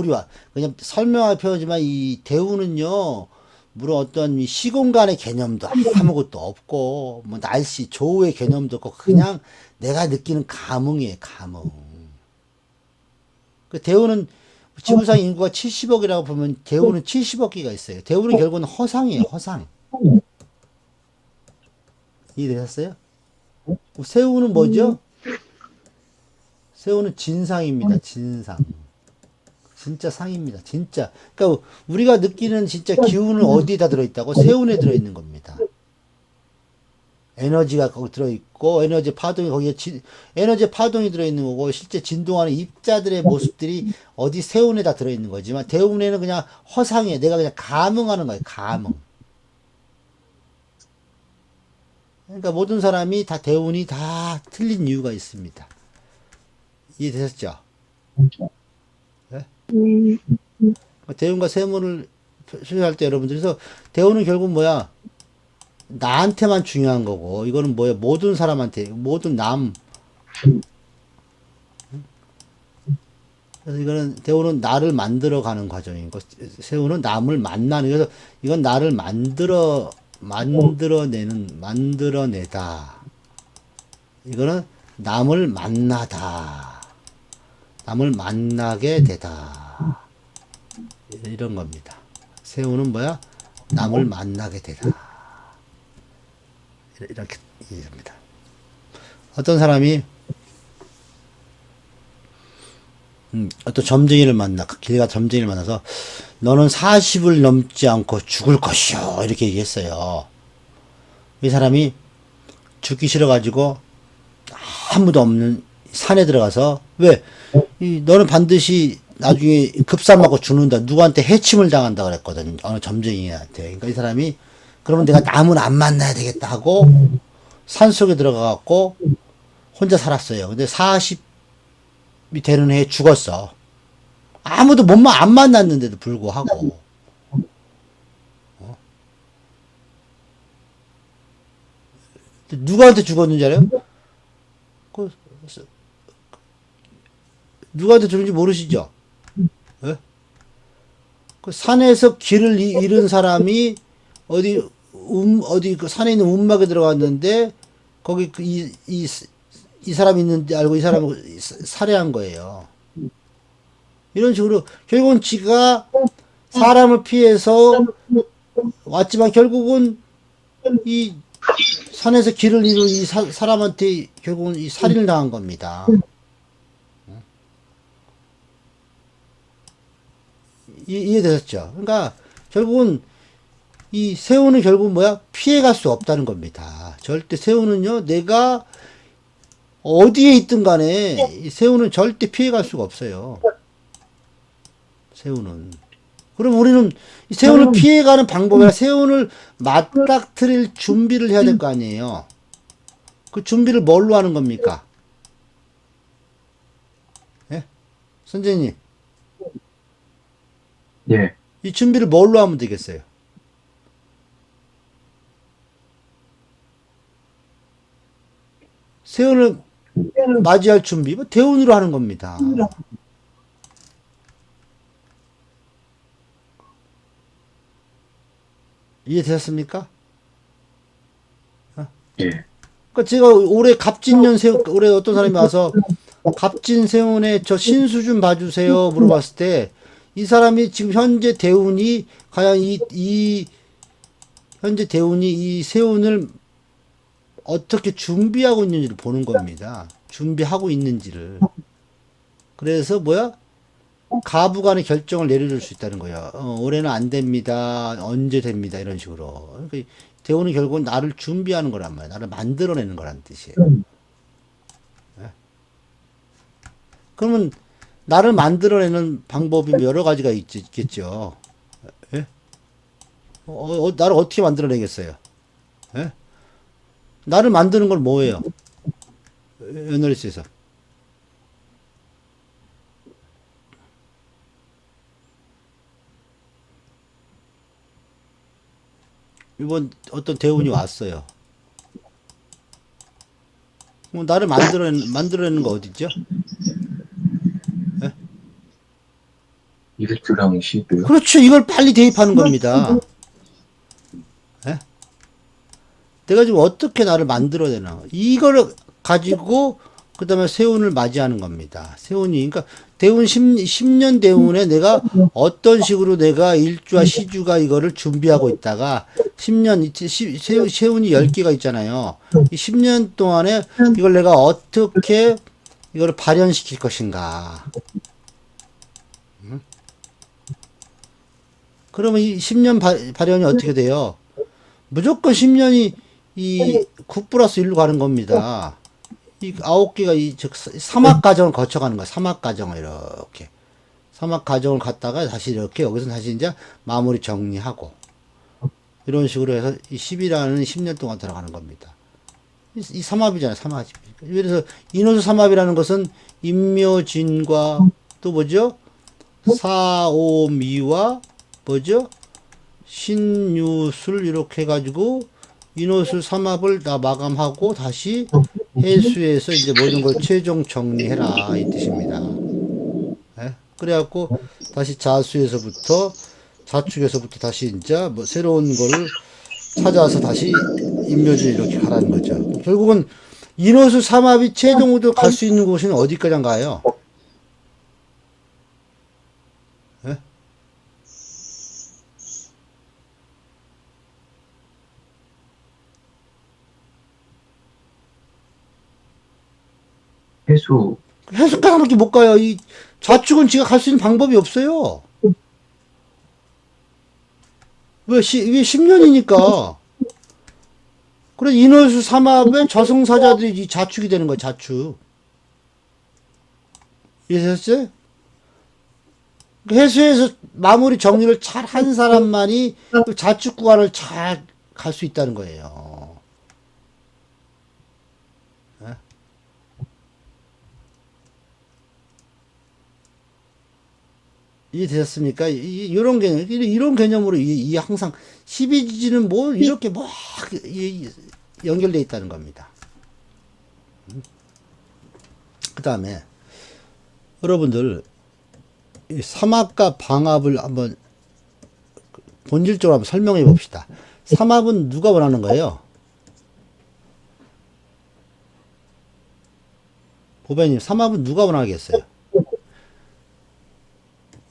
Speaker 1: 와. 그냥 설명할 표현이지만 이 대우는요, 물론 어떤 시공간의 개념도 아무것도 없고, 날씨, 조우의 개념도 없고, 그냥 내가 느끼는 감흥이에요, 감흥. 그 대우는 지구상 인구가 70억이라고 보면 대우는 70억기가 있어요. 대우는 결국은 허상이에요, 허상. 이해되셨어요? 새우는 뭐죠? 새우는 진상입니다, 진상. 진짜 상입니다. 진짜. 그러니까 우리가 느끼는 진짜 기운은 어디에다 들어있다고? 세운에 들어있는 겁니다. 에너지가 거기 들어있고 에너지 파동이 에너지 파동이 들어있는 거고 실제 진동하는 입자들의 모습들이 어디 세운에다 들어있는 거지만 대운에는 그냥 허상이에요. 내가 그냥 감응하는 거예요. 감응. 그러니까 모든 사람이 다 대운이 다 틀린 이유가 있습니다. 이해되셨죠? 대운과 세운을 표현할 때 여러분들이 대운은 결국 뭐야? 나한테만 중요한 거고, 이거는 뭐야? 모든 사람한테, 모든 남. 그래서 이거는, 대우는 나를 만들어가는 과정인 거. 새우는 남을 만나는, 그래서 이건 나를 만들어내다. 이거는 남을 만나다. 남을 만나게 되다. 이런 겁니다. 새우는 뭐야? 남을 만나게 되다. 이렇게 이해합니다. 어떤 사람이 어떤 점쟁이를 길 가 점쟁이를 만나서 너는 40을 넘지 않고 죽을 것이요 이렇게 얘기했어요. 이 사람이 죽기 싫어가지고 아무도 없는 산에 들어가서 왜? 너는 반드시 나중에 급사 맞고 죽는다. 누구한테 해침을 당한다 그랬거든. 어느 점쟁이한테. 그러니까 이 사람이 그러면 내가 남은 안 만나야 되겠다 하고 산속에 들어가갖고 혼자 살았어요. 근데 40이 되는 해에 죽었어. 아무도 안 만났는데도 불구하고. 누구한테 죽었는지 알아요? 누구한테 죽는지 모르시죠? 예? 그 산에서 길을 잃은 사람이 어디 그 산에 있는 움막에 들어갔는데 거기 이 사람이 있는데 알고 이 사람을 살해한 거예요. 이런 식으로 결국은 지가 사람을 피해서 왔지만 결국은 이 산에서 길을 잃은 이 사람한테 결국은 이 살인을 당한 겁니다. 이해되셨죠? 그러니까 결국은 이 새우는 결국 뭐야? 피해갈 수 없다는 겁니다. 절대 새우는요, 내가 어디에 있든 간에 이 새우는 절대 피해갈 수가 없어요. 새우는. 그럼 우리는 이 새우를 피해가는 방법이라 새우를 맞닥뜨릴 준비를 해야 될 거 아니에요. 그 준비를 뭘로 하는 겁니까? 예? 선생님.
Speaker 2: 예.
Speaker 1: 이 준비를 뭘로 하면 되겠어요? 새우를 맞이할 준비, 뭐 대운으로 하는 겁니다. 이해되셨습니까?
Speaker 2: 예.
Speaker 1: 그러니까 제가 올해 갑진년 새우, 올해 어떤 사람이 와서 갑진 새우네 저 신수 좀 봐주세요 물어봤을 때 이 사람이 지금 현재 대운이 과연 현재 대운이 이 새운을 어떻게 준비하고 있는지를 보는 겁니다. 준비하고 있는지를. 그래서 뭐야? 가부간의 결정을 내려줄 수 있다는 거야. 올해는 안 됩니다. 언제 됩니다. 이런 식으로. 그러니까 대우는 결국은 나를 준비하는 거란 말이야. 나를 만들어내는 거란 뜻이에요. 네? 그러면 나를 만들어내는 방법이 여러 가지가 있겠죠. 예? 나를 어떻게 만들어내겠어요? 예? 나를 만드는 건 뭐예요? 에너리스에서. 이번 어떤 대운이 왔어요. 나를 만들어내는 거 어디죠? 예?
Speaker 2: 일주랑 시도요?
Speaker 1: 그렇죠. 이걸 빨리 대입하는 겁니다. 예? 내가 지금 어떻게 나를 만들어내나. 이걸 가지고, 그 다음에 세운을 맞이하는 겁니다. 세운이, 그러니까, 대운 10년 대운에 내가 어떤 식으로 내가 일주와 시주가 이거를 준비하고 있다가, 10년, 세운이 10개가 있잖아요. 이 10년 동안에 이걸 내가 어떻게 이걸 발현시킬 것인가. 그러면 이 10년 발현이 어떻게 돼요? 무조건 10년이 이 9 플러스 1로 가는 겁니다. 이 9개가 즉 사막 과정을 거쳐가는 거야. 사막 과정을 이렇게. 사막 과정을 갔다가 다시 이렇게 여기서 다시 이제 마무리 정리하고. 이런 식으로 해서 이 10이라는 10년 동안 들어가는 겁니다. 이 삼합이잖아요. 삼합. 그래서 인호수 삼합이라는 것은 임묘진과 또 뭐죠? 사오미와 뭐죠? 신유술 이렇게 해가지고 인호수 삼합을 다 마감하고 다시 해수해서 이제 모든 걸 최종 정리해라 이 뜻입니다. 예? 그래갖고 다시 자수에서부터 자축에서부터 다시 이제 뭐 새로운 거를 찾아와서 다시 임묘질 이렇게 가라는 거죠. 결국은 인호수 삼합이 최종으로 갈 수 있는 곳은 어디까지인가요? 예?
Speaker 2: 해수,
Speaker 1: 해수까지밖에 못 가요. 이 좌측은 지가 갈 수 있는 방법이 없어요. 왜, 이게 10년이니까. 그래, 인월수 삼합의 저승사자들이 이 자축이 되는 거야, 자축. 이해하셨어요? 해수에서 마무리 정리를 잘 한 사람만이 그 자축 구간을 잘 갈 수 있다는 거예요. 예? 이해되셨습니까? 이런 개념, 이런 개념으로 항상 12지지는 뭐 이렇게 막 연결되어 있다는 겁니다. 그 다음에 여러분들 이 삼합과 방합을 한번 본질적으로 한번 설명해 봅시다. 삼합은 누가 원하는 거예요? 보배님, 삼합은 누가 원하겠어요?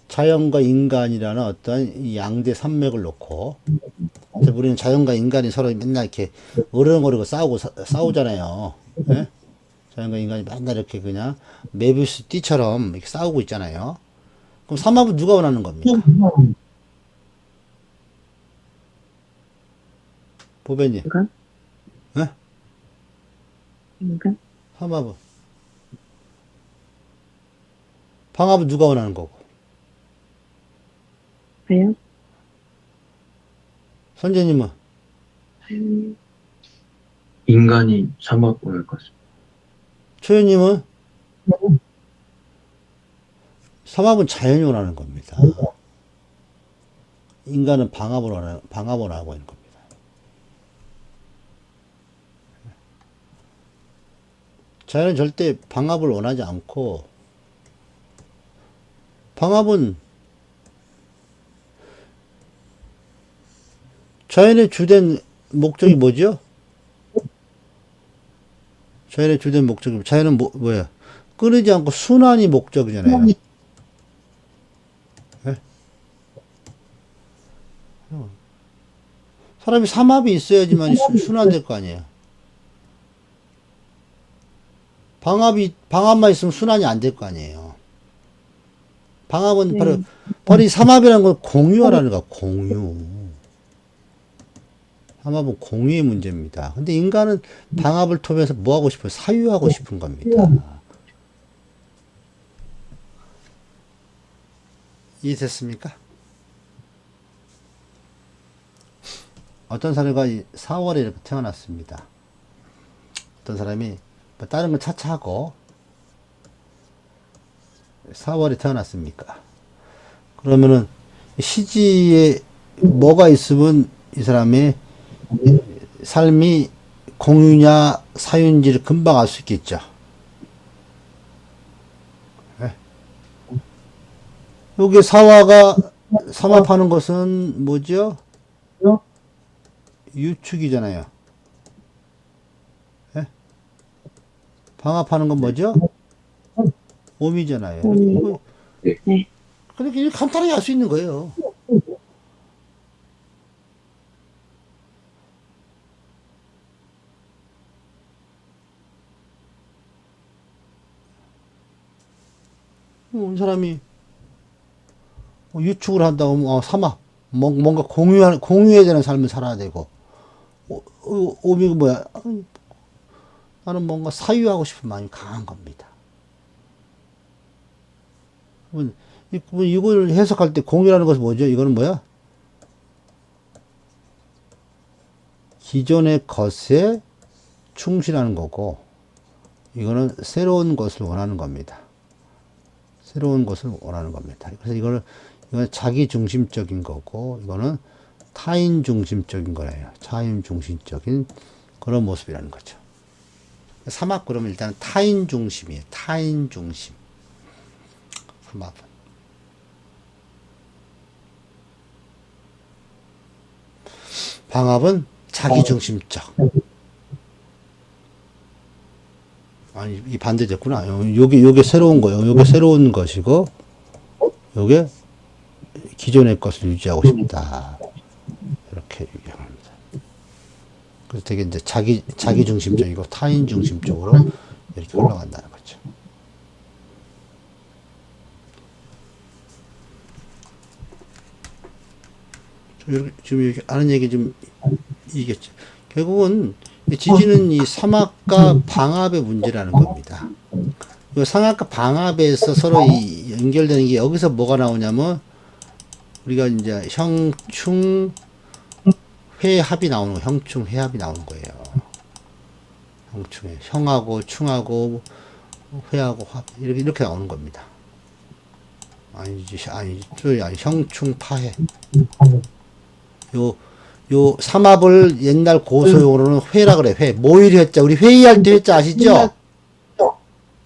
Speaker 1: 자연과 인간이라는 어떤 양대 산맥을 놓고 우리는 자연과 인간이 서로 맨날 이렇게 어르렁어르고 싸우잖아요. 예? 자연과 인간이 맨날 이렇게 그냥 메비우스 띠처럼 이렇게 싸우고 있잖아요. 그럼 삼합은 누가 원하는 겁니까? 보배님.
Speaker 4: 인간?
Speaker 1: 예?
Speaker 4: 인간?
Speaker 1: 삼합은. 방합은 누가 원하는 거고?
Speaker 4: 자연?
Speaker 1: 선재님은?
Speaker 4: 자연.
Speaker 2: 인간이 삼합을 할 것 같습니다.
Speaker 1: 초연님은? 삼합은 자연이 원하는 겁니다. 인간은 방합을 하고 있는 겁니다. 자연은 절대 방합을 원하지 않고, 방합은 자연의 주된 목적이 뭐죠? 자연의 주된 목적이, 자연은 뭐야? 끊이지 않고 순환이 목적이잖아요. 네? 사람이 삼합이 있어야지만 순환될 거 아니에요. 방합만 있으면 순환이 안 될 거 아니에요. 방합은 바로 이 삼합이라는 건 공유하라는 거야, 공유. 삼합은 공유의 문제입니다. 근데 인간은 방합을 통해서 뭐 하고 싶어요? 사유하고 싶은 겁니다. 이해됐습니까? 어떤 사람이 4월에 이렇게 태어났습니다. 어떤 사람이 뭐 다른 건 차차하고 4월에 태어났습니까? 그러면은 시지에 뭐가 있으면 이 사람의 삶이 공유냐 사유인지를 금방 알 수 있겠죠. 네. 여기 사화가 삼합하는 것은 뭐죠? 유축이잖아요. 네? 방합하는 건 뭐죠? 오미잖아요.
Speaker 4: 네.
Speaker 1: 그렇게 간단하게 알 수 있는 거예요. 이 사람이 유축을 한다고 하면 삼합 뭔가 공유해야 되는 삶을 살아야 되고 오미가 뭐야? 나는 뭔가 사유하고 싶은 마음이 강한 겁니다. 이걸 해석할 때 공유라는 것은 뭐죠? 이거는 뭐야? 기존의 것에 충실하는 거고, 이거는 새로운 것을 원하는 겁니다. 새로운 것을 원하는 겁니다. 그래서 이거는 자기 중심적인 거고, 이거는 타인 중심적인 거예요. 타인 중심적인 그런 모습이라는 거죠. 삼합 그러면 일단 타인 중심이에요. 타인 중심. 삼합은. 방합은 자기 중심적. 아니, 이 반대됐구나. 요게 새로운 거예요. 요게 새로운 것이고, 요게 기존의 것을 유지하고 싶다. 이렇게 유형합니다. 그래서 되게 이제 자기 중심적이고 타인 중심적으로 이렇게 올라간다는 거죠. 지금 이렇게 아는 얘기 좀 이겠죠. 결국은 지지는 이 삼합과 방합의 문제라는 겁니다. 이 삼합과 방합에서 서로 이 연결되는 게 여기서 뭐가 나오냐면 우리가 이제 형충 회합이 나오는 거, 형충 회합이 나오는 거예요. 형충회, 형하고 충하고 회하고 합 이렇게 나오는 겁니다. 아니지, 형충 파해. 요 삼합을 옛날 고소용어로는 회라 그래. 회. 모의를 했자. 우리 회의할 때 했자 아시죠?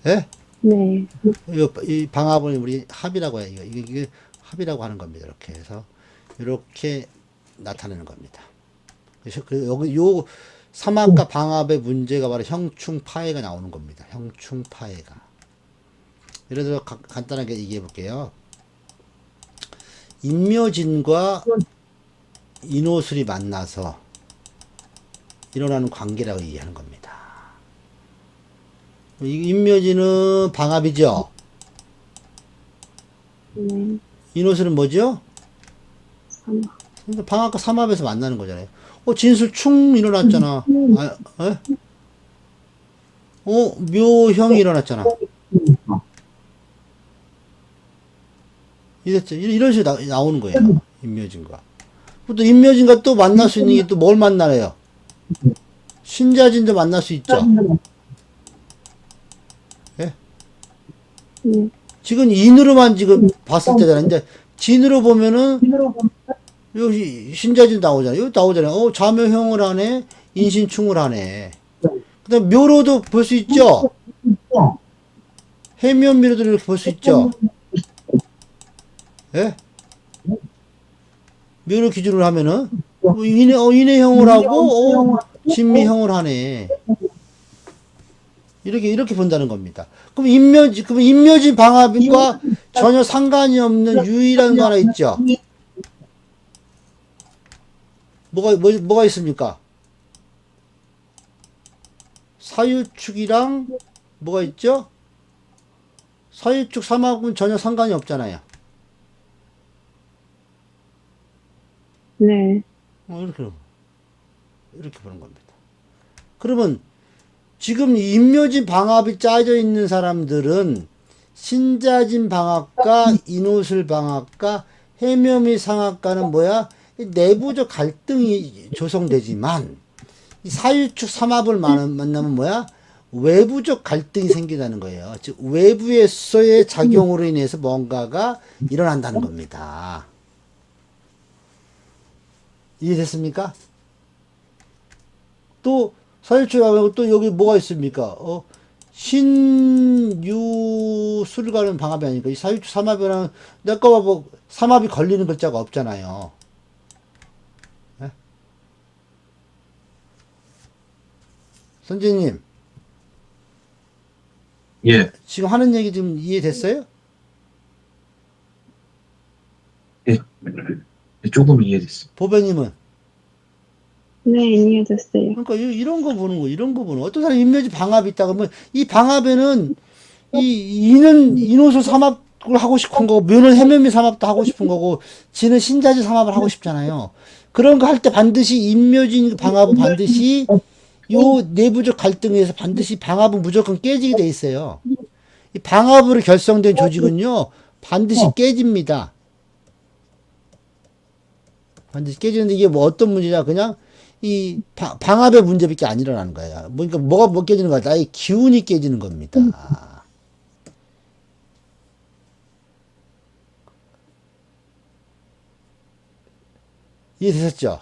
Speaker 1: 예?
Speaker 4: 네.
Speaker 1: 이 방합을 우리 합이라고 해요. 이게 합이라고 하는 겁니다. 이렇게 해서 이렇게 나타내는 겁니다. 그래서 여기 요 삼합과 방합의 문제가 바로 형충파해가 나오는 겁니다. 형충파해가. 예를 들어 간단하게 얘기해 볼게요. 임묘진과 인호술이 만나서 일어나는 관계라고 얘기하는 겁니다. 임묘진은 방합이죠.
Speaker 4: 네.
Speaker 1: 인호술은 뭐죠?
Speaker 4: 삼합.
Speaker 1: 그러니까 방합과 삼합에서 만나는 거잖아요. 진술 충 일어났잖아. 묘형이 일어났잖아. 이랬죠. 이런 식으로 나오는 거예요. 임묘진과. 또 임묘진과 또 만날 수 있는 게 또 뭘 만나래요? 신자진도 만날 수 있죠. 예?
Speaker 4: 네.
Speaker 1: 지금 인으로만 지금 봤을 때잖아. 이제 진으로 보면은 여기 신자진 나오잖아요. 여기 나오잖아요. 자묘형을 하네. 인신충을 하네. 그다음 묘로도 볼 수 있죠. 해묘미로도 이렇게 볼 수 있죠. 예? 묘로 기준으로 하면은 인해형을 하고 진미형을 하네. 이렇게 본다는 겁니다. 그럼 임묘진 방합과 전혀 상관이 없는 유일한 거 하나 있죠. 뭐가 있습니까? 사유축이랑 뭐가 있죠? 사유축 삼합은 전혀 상관이 없잖아요.
Speaker 4: 네.
Speaker 1: 이렇게 보는 겁니다. 그러면 지금 임묘진 방합이 짜져 있는 사람들은 신자진 방합과 인호술 방합과 해묘미 상합과는 뭐야? 내부적 갈등이 조성되지만 이 사유축 삼합을 만나면 뭐야? 외부적 갈등이 생긴다는 거예요. 즉 외부에서의 작용으로 인해서 뭔가가 일어난다는 겁니다. 이해됐습니까? 또 사유축하고 또 여기 뭐가 있습니까? 신유술 가는 방합이 아니니까 이 사유축 삼합이랑 내가 뭐 삼합이 걸리는 글자가 없잖아요. 네? 선생님.
Speaker 2: 예.
Speaker 1: 지금 하는 얘기 좀 이해됐어요?
Speaker 2: 예. 조금 이해됐어.
Speaker 1: 보배님은?
Speaker 4: 네, 이해됐어요.
Speaker 1: 그러니까 이런 거 보는 거, 이런 거 보는 거. 어떤 사람 임묘지 방합이 있다 그러면 이 방합에는 이는 인호술 삼합을 하고 싶은 거고, 묘는 해묘미 삼합도 하고 싶은 거고, 지는 신자지 삼합을 하고 싶잖아요. 그런 거 할 때 반드시 임묘진 방합은 반드시 요 내부적 갈등에 의해서 반드시 방합은 무조건 깨지게 돼 있어요. 이 방합으로 결성된 조직은요, 반드시 깨집니다. 반드시 깨지는데 이게 뭐 어떤 문제냐, 그냥 이 방합의 문제밖에 안 일어나는 거야. 그러니까 뭐가 깨지는 거야? 나의 기운이 깨지는 겁니다. 이해되셨죠?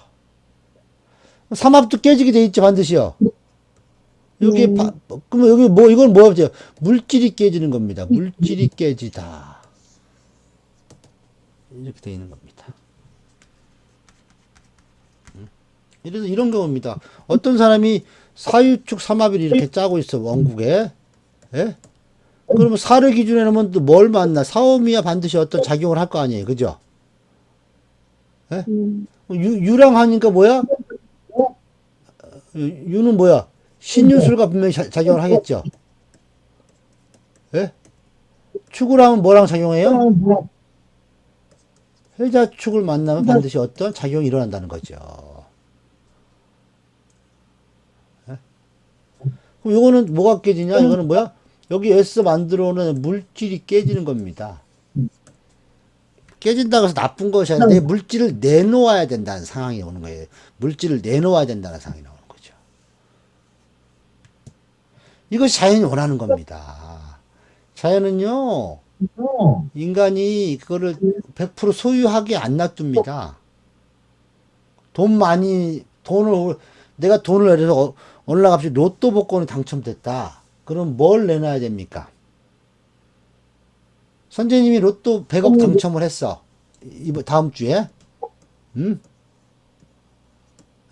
Speaker 1: 삼합도 깨지게 돼 있죠, 반드시요. 여기, 그러면 여기 뭐, 이건 뭐죠? 물질이 깨지는 겁니다. 물질이 깨지다. 이렇게 돼 있는 겁니다. 이래서 이런 경우입니다. 어떤 사람이 사유축 삼합을 이렇게 짜고 있어, 원국에. 예? 그러면 사를 기준에 놓으면 또 뭘 만나? 사오미야 반드시 어떤 작용을 할 거 아니에요. 그죠? 예? 유랑 하니까 뭐야? 유는 뭐야? 신유술과 분명히 작용을 하겠죠. 예? 축을 하면 뭐랑 작용해요? 해자축을 만나면 반드시 어떤 작용이 일어난다는 거죠. 예? 그럼 이거는 뭐가 깨지냐? 이거는 뭐야? 여기 S 만들어 놓은 물질이 깨지는 겁니다. 깨진다고 해서 나쁜 것이 아니라 내 물질을 내놓아야 된다는 상황이 오는 거예요. 물질을 내놓아야 된다는 상황이 나오는 거죠. 이것이 자연이 원하는 겁니다. 자연은요, 인간이 그거를 100% 소유하게 안 놔둡니다. 내가 돈을 내서 어느 날 갑자기 로또 복권이 당첨됐다. 그럼 뭘 내놔야 됩니까? 선생님이 로또 100억 당첨을 했어. 다음 주에. 응?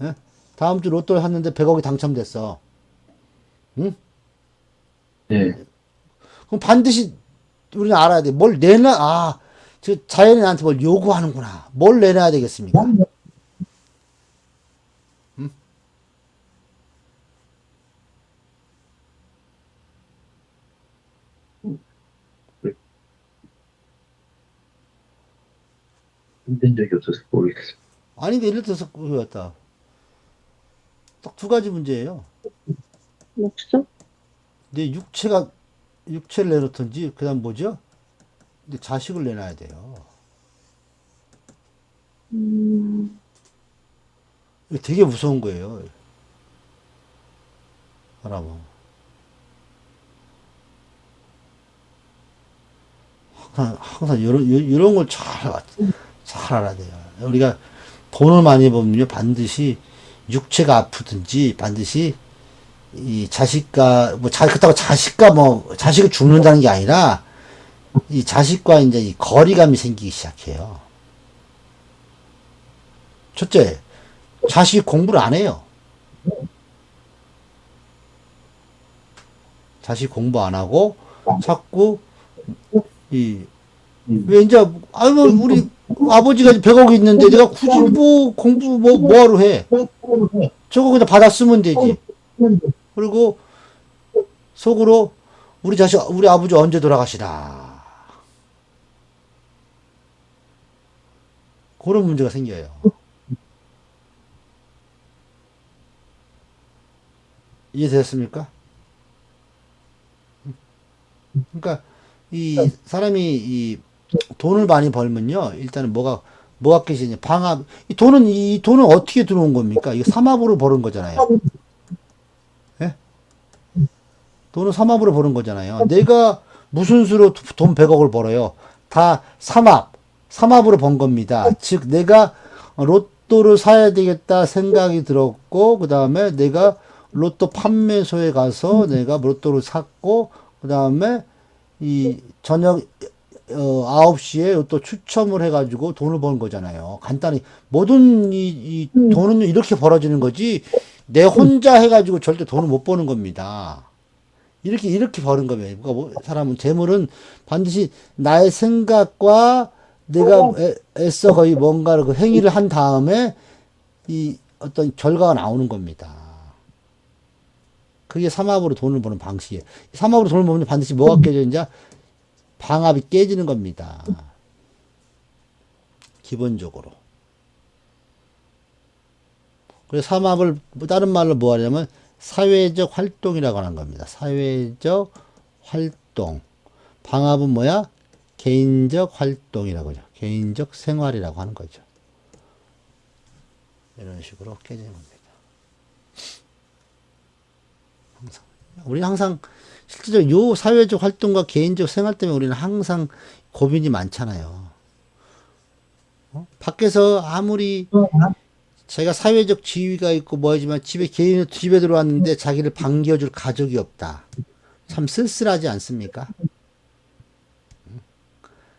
Speaker 1: 예? 다음 주 로또를 샀는데 100억이 당첨됐어. 응?
Speaker 2: 네.
Speaker 1: 그럼 반드시 우리는 알아야 돼. 뭘 내놔, 저 자연이 나한테 뭘 요구하는구나. 뭘 내놔야 되겠습니까? 응?
Speaker 2: 힘든 적이 없어서 모르겠어요.
Speaker 1: 아니, 예를 들어서, 그거였다. 딱 두 가지 문제예요.
Speaker 4: 목숨?
Speaker 1: 내 육체를 내놓든지, 그 다음 뭐죠? 근데 자식을 내놔야 돼요. 이거 되게 무서운 거예요. 사람은. 항상 이런 걸 잘 알아야 돼요. 우리가 돈을 많이 벌면요, 반드시 육체가 아프든지, 반드시 이 그렇다고 자식을 죽는다는 게 아니라, 이 자식과 이제 이 거리감이 생기기 시작해요. 첫째, 자식이 공부를 안 해요. 자식 공부 안 하고, 자꾸, 왜 이제, 우리 아버지가 100억이 있는데 내가 굳이 공부 뭐하러 해? 저거 그냥 받아 쓰면 되지. 그리고 속으로 우리 아버지 언제 돌아가시나. 그런 문제가 생겨요. 이해되셨습니까? 그러니까 이 사람이 이 돈을 많이 벌면요, 일단은 뭐가 깨지냐? 방합. 이 돈은 어떻게 들어온 겁니까? 이거 삼합으로 버는 거잖아요. 예? 돈은 삼합으로 버는 거잖아요. 내가 무슨 수로 돈 100억을 벌어요? 다 삼합으로 번 겁니다. 즉, 내가 로또를 사야 되겠다 생각이 들었고, 그 다음에 내가 로또 판매소에 가서 내가 로또를 샀고, 그 다음에 이 저녁 9시에 로또 추첨을 해가지고 돈을 버는 거잖아요. 간단히 모든 이 돈은 이렇게 벌어지는 거지, 내 혼자 해가지고 절대 돈을 못 버는 겁니다. 이렇게 버는 거예요. 그러니까 사람은 재물은 반드시 나의 생각과 내가 애써 거의 뭔가를 그 행위를 한 다음에 이 어떤 결과가 나오는 겁니다. 그게 삼합으로 돈을 버는 방식이에요. 삼합으로 돈을 버면 반드시 뭐가 깨지는지 방합이 깨지는 겁니다. 기본적으로. 그래서 삼합을 다른 말로 뭐 하냐면 사회적 활동이라고 하는 겁니다. 사회적 활동. 방합은 뭐야? 개인적 활동이라고 하죠. 개인적 생활이라고 하는 거죠. 이런 식으로 깨지는 겁니다. 우리는 항상 실제적으로 요 사회적 활동과 개인적 생활 때문에 우리는 항상 고민이 많잖아요. 밖에서 아무리 자기가 사회적 지위가 있고 뭐지만 집에 들어왔는데 자기를 반겨줄 가족이 없다. 참 쓸쓸하지 않습니까?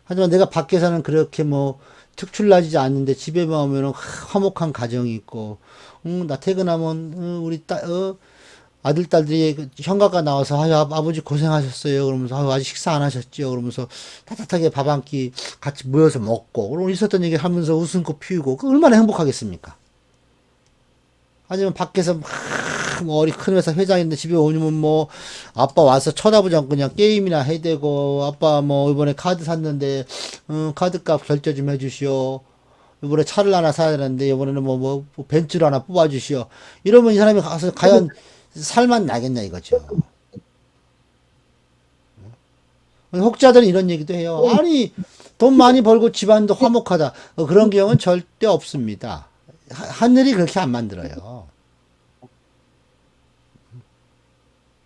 Speaker 1: 하지만 내가 밖에서는 그렇게 뭐 특출나지 않는데 집에만 오면은 화목한 가정이 있고, 나 퇴근하면 우리 아들 딸들이 현관가 나와서 아유 아버지 고생하셨어요 그러면서 아유 아직 식사 안 하셨죠 그러면서 따뜻하게 밥 한 끼 같이 모여서 먹고 그러고 있었던 얘기 하면서 웃음꽃 피우고 그 얼마나 행복하겠습니까? 하지만 밖에서 뭐 어리 큰 회사 회장인데 집에 오면 뭐 아빠 와서 쳐다보지 않고 그냥 게임이나 해대고 아빠 뭐 이번에 카드 샀는데 카드값 결제 좀 해주시오. 이번에 차를 하나 사야 되는데 이번에는 뭐 벤츠를 하나 뽑아주시오. 이러면 이 사람이 가서 과연 살만 나겠냐 이거죠. 혹자들은 이런 얘기도 해요. 아니 돈 많이 벌고 집안도 화목하다. 그런 경우는 절대 없습니다. 하늘이 그렇게 안 만들어요.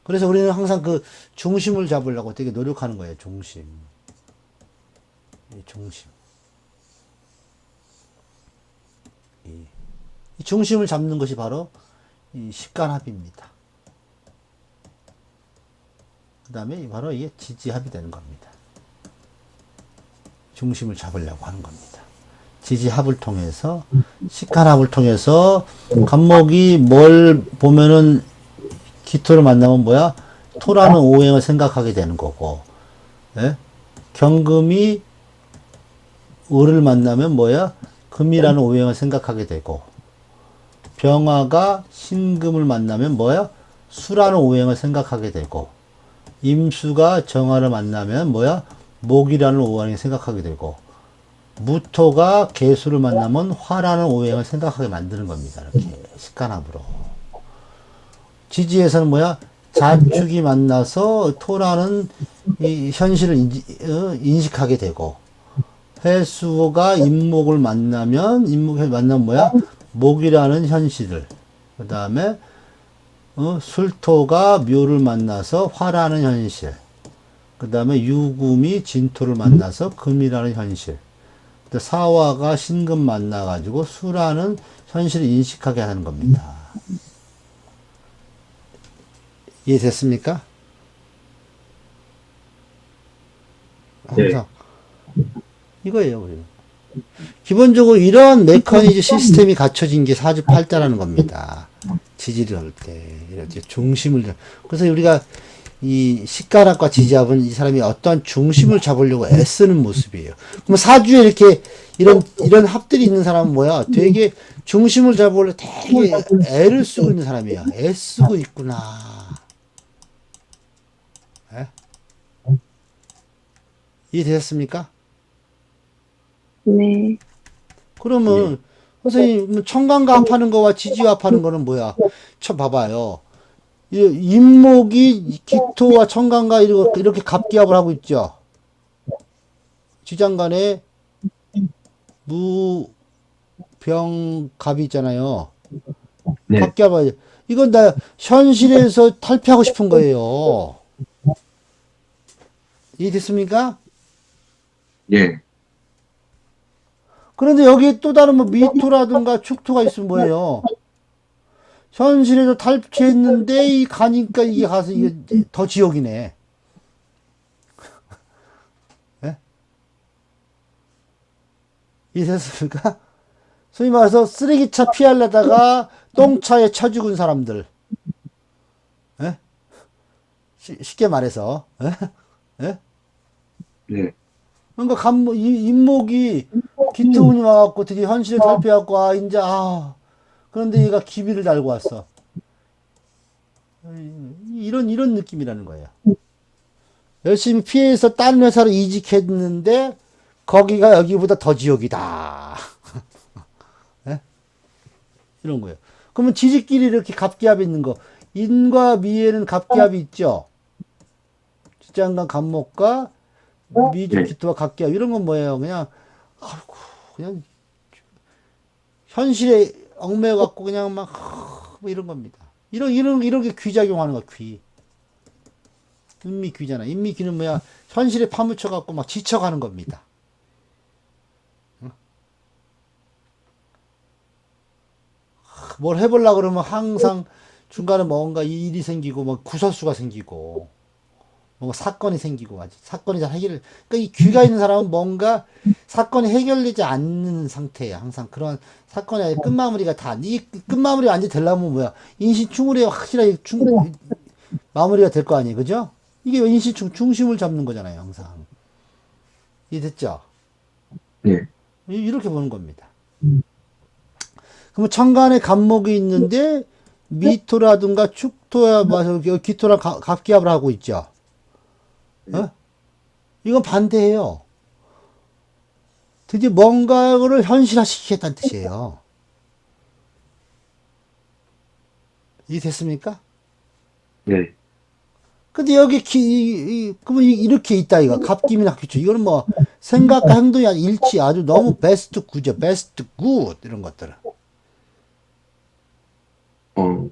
Speaker 1: 그래서 우리는 항상 그 중심을 잡으려고 되게 노력하는 거예요. 중심. 이 중심. 이 중심을 잡는 것이 바로 이 식간합입니다. 그 다음에 바로 이게 지지합이 되는 겁니다. 중심을 잡으려고 하는 겁니다. 지지합을 통해서, 식간합을 통해서, 간목이 뭘 보면은 기토를 만나면 뭐야? 토라는 오행을 생각하게 되는 거고, 예? 경금이 을을 만나면 뭐야? 금이라는 오행을 생각하게 되고, 병화가 신금을 만나면 뭐야? 수라는 오행을 생각하게 되고, 임수가 정화를 만나면 뭐야? 목이라는 오행을 생각하게 되고, 무토가 개수를 만나면 화라는 오행을 생각하게 만드는 겁니다. 이렇게 식간합으로. 지지에서는 뭐야? 자축이 만나서 토라는 이 현실을 인식하게 되고, 해수가 임목을 만나면 뭐야? 목이라는 현실을. 그 다음에 술토가 묘를 만나서 화라는 현실. 그 다음에 유금이 진토를 만나서 금이라는 현실. 사화가 신금 만나가지고 수라는 현실을 인식하게 하는 겁니다. 이해됐습니까? 항상 이거예요, 우리는. 기본적으로 이런 메커니즘 시스템이 갖춰진 게 사주팔자라는 겁니다. 지지를 할 때, 이렇게 중심을, 그래서 우리가 이 식간합과 지지합은 이 사람이 어떠한 중심을 잡으려고 애쓰는 모습이에요. 그럼 사주에 이렇게 이런 합들이 있는 사람은 뭐야? 되게 중심을 잡으려고 되게 애를 쓰고 있는 사람이야. 애쓰고 있구나. 에? 이해되셨습니까?
Speaker 4: 네.
Speaker 1: 그러면 선생님 청간과 합하는 거와 지지와 합하는 거는 뭐야? 봐봐요. 임목이 기토와 청간과 이렇게 갑기합을 하고 있죠. 지장간에 무병갑이 있잖아요.
Speaker 2: 네.
Speaker 1: 갑기합을 이건 나 현실에서 탈피하고 싶은 거예요. 이해됐습니까?
Speaker 2: 예.
Speaker 1: 그런데 여기에 또 다른 뭐 미토라든가 축토가 있으면 뭐예요? 현실에서 탈피했는데 이 가니까 이게 가서 이게 더 지옥이네. 예? 이해됐습니까? 소위 말해서 쓰레기차 피하려다가 똥차에 쳐 죽은 사람들. 예? 쉽게 말해서. 예? 예?
Speaker 2: 네.
Speaker 1: 그러니까 임목이 기토운이 와갖고 드디어 현실에 탈피해갖고 그런데 얘가 기비를 달고 왔어. 이런 느낌이라는 거예요. 열심히 피해서 다른 회사로 이직했는데 거기가 여기보다 더 지옥이다. 네? 이런 거예요. 그러면 지지끼리 이렇게 갑기합이 있는 거. 인과 미에는 갑기합이 있죠. 지장간 간목과 미주 기토와 갑기합. 이런 건 뭐예요? 그냥 현실에 얽매여 갖고 그냥 뭐 이런 겁니다. 이런 게 귀작용하는 거야, 귀. 인미귀잖아. 인미귀는 뭐야? 현실에 파묻혀 갖고 막 지쳐가는 겁니다. 뭘 해보려고 그러면 항상 중간에 뭔가 일이 생기고, 뭐 구설수가 생기고, 뭔가 사건이 생기고, 아직 사건이 잘 그러니까 이 귀가 있는 사람은 뭔가 사건이 해결되지 않는 상태예요. 항상 그런 사건이 아직 끝마무리가 이 끝마무리가 완전히 되려면 뭐야? 인신충울에 확실하게 마무리가 될 거 아니에요. 그죠? 이게 중심을 잡는 거잖아요. 항상. 이해됐죠?
Speaker 2: 네.
Speaker 1: 이렇게 보는 겁니다. 그러면 천간에 갑목이 있는데 미토라든가 축토야, 기토랑 갑기합을 하고 있죠. 어? 이건 반대예요. 드디어 뭔가를 현실화시키겠다는 뜻이에요. 이해됐습니까?
Speaker 2: 네.
Speaker 1: 근데 여기 그러면 이렇게 있다 이거 갑김이나 기초 이거는 뭐 생각과 행동이 아주 일치 아주 너무 베스트 굿이죠. 베스트 굿 이런 것들은
Speaker 2: 어,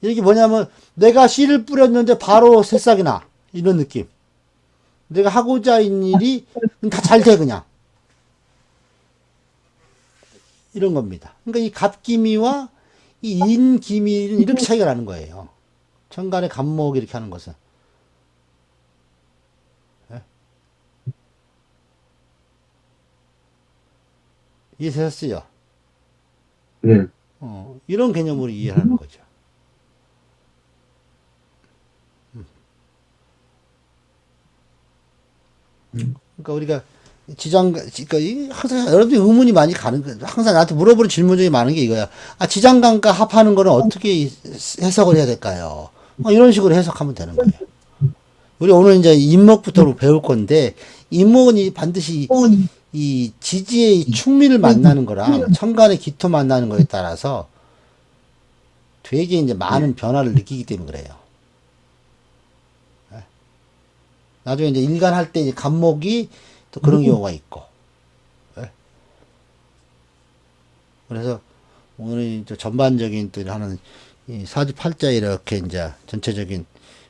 Speaker 1: 이게 뭐냐면 내가 씨를 뿌렸는데 바로 새싹이 나 이런 느낌. 내가 하고자 있는 일이 다 잘 돼 그냥 이런 겁니다. 그러니까 이 갑기미와 이 인기미는 이렇게 차이가 나는 거예요. 천간의 갑목 이렇게 하는 것은. 예? 이해되셨어요?
Speaker 2: 네.
Speaker 1: 이런 개념으로 이해하는 거죠. 그러니까 우리가 그러니까 항상 여러분들이 의문이 많이 가는 거 항상 나한테 물어보는 질문 중에 많은 게 이거야. 아, 지장간과 합하는 거는 어떻게 해석을 해야 될까요? 이런 식으로 해석하면 되는 거예요. 우리 오늘 이제 임목부터 배울 건데, 임목은 반드시 이 지지의 충미를 만나는 거랑 천간의 기토 만나는 거에 따라서 되게 이제 많은 변화를 느끼기 때문에 그래요. 나중에 이제 일간할 때 이제 갑목이 또 그런 경우가 있고. 그래서 오늘 이제 전반적인 또 하는 이 사주팔자 이렇게 이제 전체적인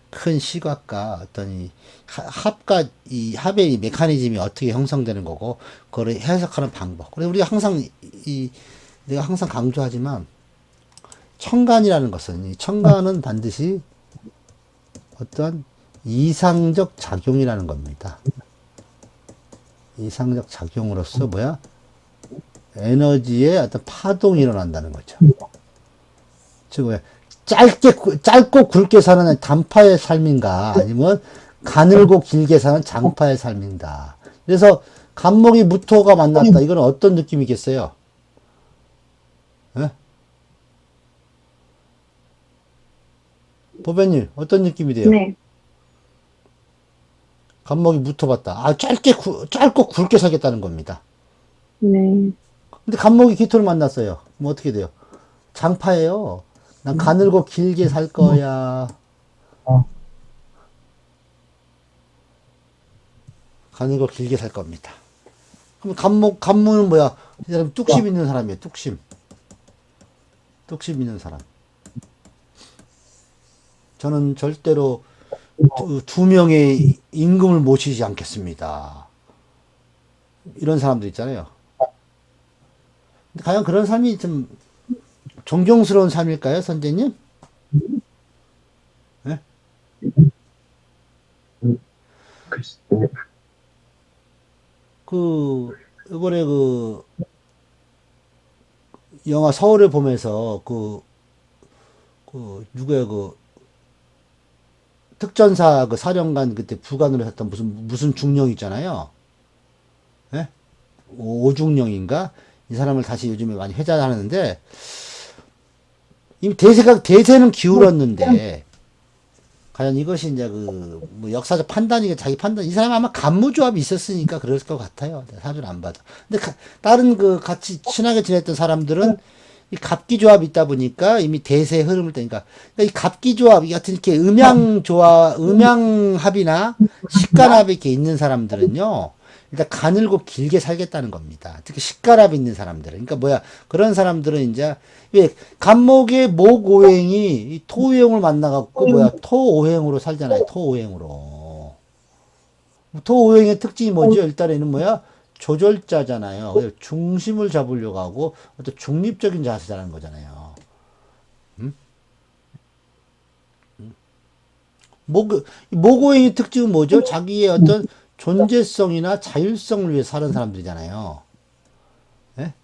Speaker 1: 큰 시각과 어떤 이 합과 이 합의 이 메커니즘이 어떻게 형성되는 거고, 그걸 해석하는 방법. 그래서 우리가 항상 내가 항상 강조하지만 천간이라는 것은 이 천간은 반드시 어떤 이상적 작용이라는 겁니다. 이상적 작용으로서 뭐야? 에너지의 어떤 파동이 일어난다는 거죠. 즉, 왜 짧고 굵게 사는 단파의 삶인가, 아니면 가늘고 길게 사는 장파의 삶인가. 그래서 갑목이 무토가 만났다. 이건 어떤 느낌이겠어요? 예? 보배님, 어떤 느낌이 돼요?
Speaker 4: 네.
Speaker 1: 갑목이 무토 봤다. 아, 짧고 굵게 살겠다는 겁니다.
Speaker 4: 네.
Speaker 1: 근데 갑목이 기토를 만났어요. 그럼 어떻게 돼요? 장파예요. 난 가늘고 길게 살 거야. 가늘고 길게 살 겁니다. 그럼 갑무는 뭐야? 이 사람 뚝심 있는 사람이에요. 뚝심 있는 사람. 저는 절대로 두 명의 임금을 모시지 않겠습니다. 이런 사람들 있잖아요. 근데 과연 그런 삶이 좀 존경스러운 삶일까요, 선생님? 네? 이번에 영화 서울의 봄에서 누구야, 특전사 사령관 그때 부관으로 했던 무슨 중령 있잖아요. 예? 오중령인가? 이 사람을 다시 요즘에 많이 회자하는데, 이미 대세는 기울었는데, 과연 이것이 이제 뭐 역사적 판단이가 자기 판단, 이 사람은 아마 간무조합이 있었으니까 그럴 것 같아요. 사주를 안 봐도. 근데 다른 같이 친하게 지냈던 사람들은 이 갑기조합이 있다 보니까 이미 대세의 흐름을 타니까. 그러니까 이 갑기조합, 이 같은 이렇게 음양합이나 식간합이 이렇게 있는 사람들은요, 일단 가늘고 길게 살겠다는 겁니다. 특히 식간합이 있는 사람들은. 그러니까 뭐야, 그런 사람들은 이제, 왜, 갑목의 목오행이 이 토오행을 만나갖고 뭐야, 토오행으로 살잖아요. 토오행으로. 토오행의 특징이 뭐죠? 일단에는 뭐야, 조절자잖아요. 그래서 중심을 잡으려고 하고 어떤 중립적인 자세라는 거잖아요. 모고행의 특징은 뭐죠? 자기의 어떤 존재성이나 자율성을 위해 사는 사람들이잖아요. 예?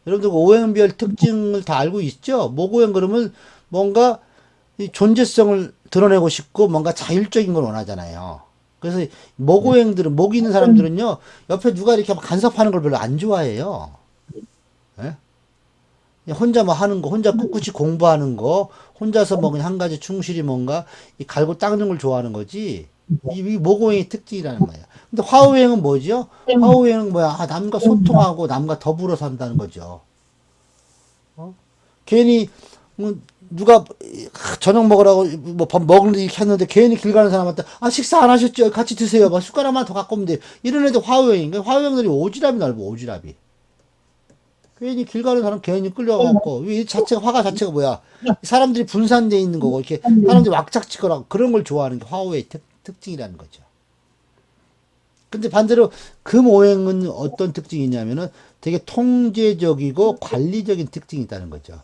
Speaker 1: 여러분들 오행별 특징을 다 알고 있죠? 모고행 그러면 뭔가 이 존재성을 드러내고 싶고 뭔가 자율적인 걸 원하잖아요. 그래서 모고행들은, 목 있는 사람들은요, 옆에 누가 이렇게 막 간섭하는 걸 별로 안 좋아해요. 예? 그냥 혼자 뭐 하는 거, 혼자 꿋꿋이 공부하는 거, 혼자서 뭐 그냥 한 가지 충실히 뭔가 이 갈고 닦는 걸 좋아하는 거지. 이 모고행의 특징이라는 거예요. 근데 화오행은 뭐죠? 화오행은 뭐야? 아, 남과 소통하고 남과 더불어 산다는 거죠. 어? 괜히 뭐 누가 저녁 먹으라고 뭐 밥 먹는데 이렇게 했는데 괜히 길 가는 사람한테 아 식사 안 하셨죠? 같이 드세요. 막 숟가락만 더 갖고 오면 돼. 이런 애들 화오행인가? 화오행들이 오지랖이 넓어 오지랖이. 괜히 길 가는 사람 괜히 끌려가고 이 자체가 화가 자체가 뭐야? 사람들이 분산돼 있는 거고 이렇게 사람들이 왁작지거나 그런 걸 좋아하는 게 화오의 특징이라는 거죠. 근데 반대로 금오행은 어떤 특징이 있냐면은 되게 통제적이고 관리적인 특징이 있다는 거죠.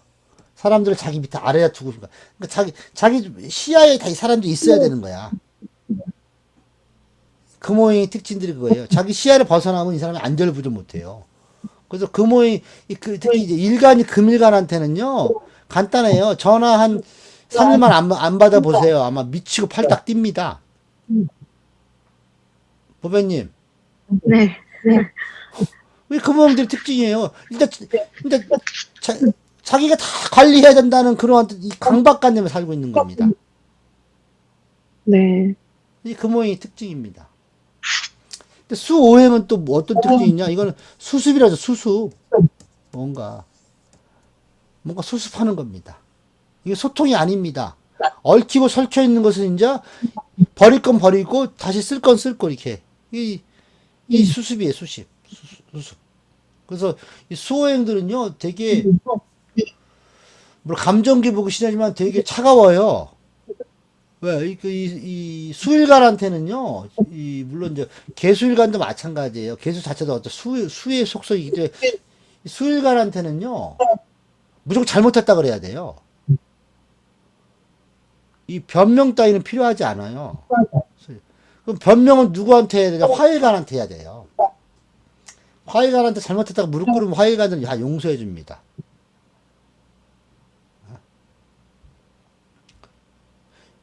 Speaker 1: 사람들을 자기 밑에 아래에 두고 싶어. 그러니까 자기 시야에 다 이 사람들이 있어야 되는 거야. 금오행의 특징들이 그거예요. 자기 시야를 벗어나면 이 사람이 안절부절 못해요. 그래서 금오행, 특히 이제 일간이 금일간한테는요, 간단해요. 전화 한 3일만 안 받아보세요. 아마 미치고 팔딱 뜁니다. 보배님.
Speaker 4: 네.
Speaker 1: 왜 금오행들의 특징이에요. 일단 자기가 다 관리해야 된다는 그런 이 강박관념에 살고 있는 겁니다.
Speaker 4: 네.
Speaker 1: 이 금오행의 특징입니다. 근데 수오행은 또 뭐 어떤 특징이 있냐? 이거는 수습이라죠, 수습. 뭔가 수습하는 겁니다. 이게 소통이 아닙니다. 얽히고 설켜 있는 것은 이제 버릴 건 버리고 다시 쓸 건 쓸 거 이렇게. 이 수습이에요, 수습. 그래서 이 수오행들은요, 되게 물론 감정 기복이 심하지만 되게 차가워요. 왜? 이 수일간한테는요, 물론 이제 개수일간도 마찬가지예요. 개수 자체도 어떤 수의 속성이기 때문에, 수일간한테는요, 무조건 잘못했다 그래야 돼요. 이 변명 따위는 필요하지 않아요. 그럼 변명은 누구한테 해야 되냐? 화일간한테 해야 돼요. 화일간한테 잘못했다가 무릎 꿇으면 화일간은 다 용서해 줍니다.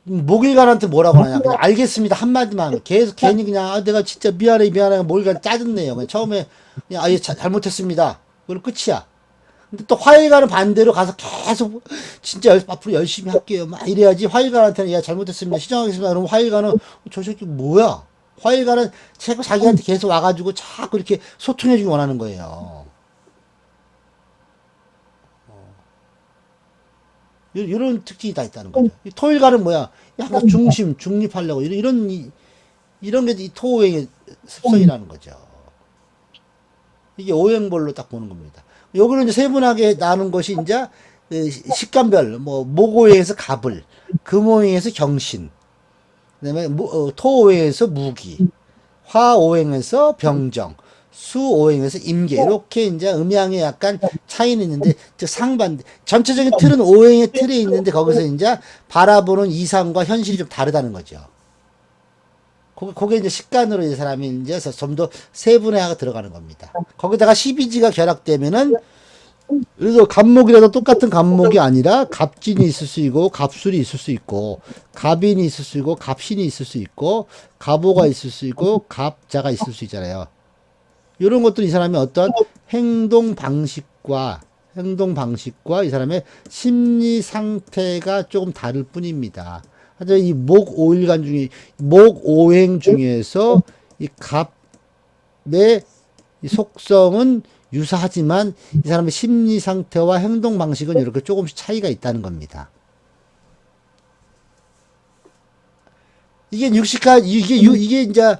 Speaker 1: 목일간한테 뭐라고 하냐? 그냥 알겠습니다. 한마디만. 계속 괜히 그냥, 아, 내가 진짜 미안해. 목일간 짜증내요. 그냥 처음에, 그냥, 아, 예, 잘못했습니다. 그럼 끝이야. 근데 또 화일간은 반대로 가서 계속, 진짜 앞으로 열심히 할게요. 막 이래야지. 화일간한테는, 야, 잘못했습니다. 시정하겠습니다. 그러면 화일간은, 저 새끼 뭐야? 화일간은 자기한테 계속 와가지고 자꾸 이렇게 소통해주기 원하는 거예요. 이런 특징이 다 있다는 거죠. 토일간은 뭐야? 약간 중립하려고 이런 게 이 토오행의 습성이라는 거죠. 이게 오행별로 딱 보는 겁니다. 여기는 이제 세분하게 나눈 것이 이제 식감별, 뭐 목오행에서 갑을, 금오행에서 경신, 그다음에 토오행에서 무기, 화오행에서 병정, 수오행에서 임계 이렇게 이제 음양에 약간 차이는 있는데 즉 상반대 전체적인 틀은 오행의 틀에 있는데 거기서 이제 바라보는 이상과 현실이 좀 다르다는 거죠. 그게 이제 식간으로 이 사람이 이제 좀 더 세분화가 들어가는 겁니다. 거기다가 12지가 결합되면은 그래서 갑목이라도 똑같은 갑목이 아니라 갑진이 있을 수 있고 갑술이 있을 수 있고 갑인이 있을 수 있고 갑신이 있을 수 있고 갑오가 있을 수 있고 갑자가 있을 수 있잖아요. 이런 것들이 이 사람의 어떤 행동 방식과 이 사람의 심리 상태가 조금 다를 뿐입니다. 하여튼 이 목오행 중에서 이 갑의 이 속성은 유사하지만 이 사람의 심리 상태와 행동 방식은 이렇게 조금씩 차이가 있다는 겁니다. 이게 이게 이제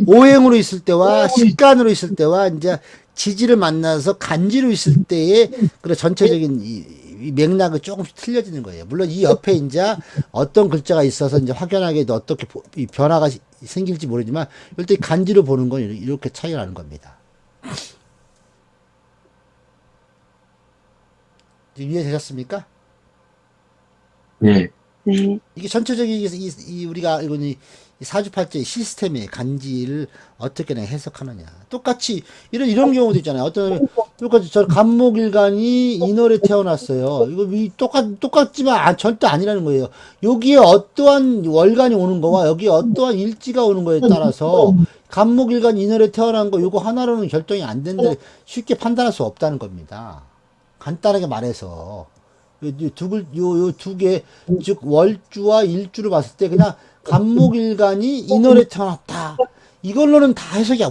Speaker 1: 오행으로 있을 때와 식간으로 있을 때와 이제 지지를 만나서 간지로 있을 때의 그런 전체적인 이 맥락이 조금씩 틀려지는 거예요. 물론 이 옆에 이제 어떤 글자가 있어서 이제 확연하게 어떻게 이 변화가 생길지 모르지만 일단 간지로 보는 건 이렇게 차이가 나는 겁니다. 이해되셨습니까?
Speaker 2: 네.
Speaker 4: 네.
Speaker 1: 이게 전체적인 우리가 이거는 이 사주팔자의 시스템의 간지를 어떻게 해석하느냐. 똑같이 이런 경우도 있잖아요. 똑같이 저 간목일간이 인월에 태어났어요. 이거 똑같지만 절대 아니라는 거예요. 여기에 어떠한 월간이 오는 거와 여기에 어떠한 일지가 오는 거에 따라서 간목일간 인월에 태어난 거 요거 하나로는 결정이 안 되는데 쉽게 판단할 수 없다는 겁니다. 간단하게 말해서. 요 두 개, 즉, 월주와 일주를 봤을 때 그냥 간목일간이 인월에 태어났다. 이걸로는 다 해석이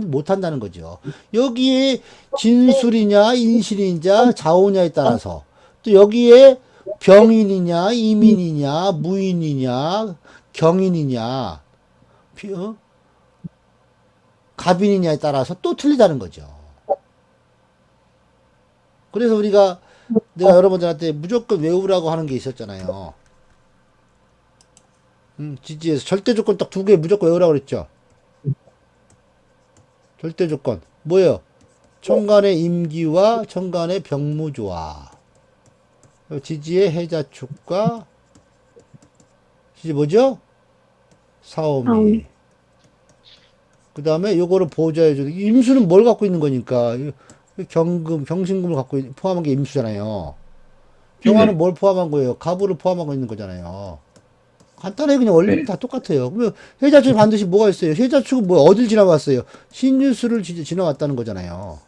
Speaker 1: 못한다는 거죠. 여기에 진술이냐, 인실이냐, 자오냐에 따라서 또 여기에 병인이냐, 이민이냐, 무인이냐, 경인이냐, 갑인이냐에 따라서 또 틀리다는 거죠. 그래서 내가 여러분들한테 무조건 외우라고 하는 게 있었잖아요. 지지에서 절대 조건 딱 두 개 무조건 외우라고 그랬죠. 절대 조건 뭐예요? 천간의 임기와 천간의 병무조화. 지지의 해자축과 지지 뭐죠? 사오미. 그 다음에 요거를 보좌해주고 임수는 뭘 갖고 있는 거니까 경신금을 포함한 게 임수잖아요. 병화는 뭘 포함한 거예요? 가부를 포함하고 있는 거잖아요. 간단하게 그냥 원리는 다 똑같아요. 그러면 해자축이 반드시 뭐가 있어요? 해자축은 어딜 지나갔어요? 신유수를 지나갔다는 거잖아요.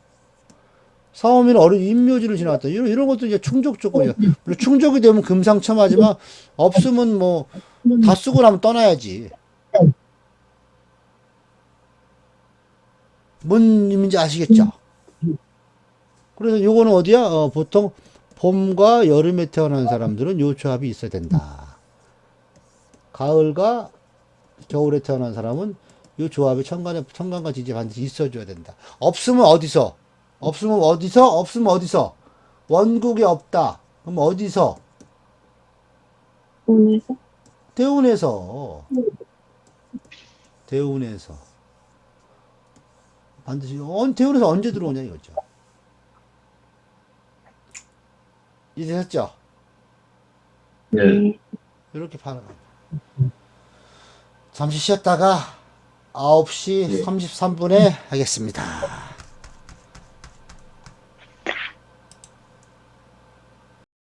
Speaker 1: 사오미는 임묘지를 지나갔다. 이런 것도 이제 충족 조건이에요. 물론 충족이 되면 금상첨화지만 없으면 다 쓰고 나면 떠나야지. 뭔 의미인지 아시겠죠? 그래서 요거는 어디야? 보통 봄과 여름에 태어난 사람들은 요 조합이 있어야 된다. 가을과 겨울에 태어난 사람은 요 조합이 천간과 지지에 반드시 있어줘야 된다. 없으면 어디서? 원국에 없다. 그럼 어디서? 대운에서. 반드시 대운에서 언제 들어오냐 이거죠. 이해되셨죠?
Speaker 2: 네.
Speaker 1: 이렇게 파는 겁니다. 잠시 쉬었다가 9시 33분에 하겠습니다.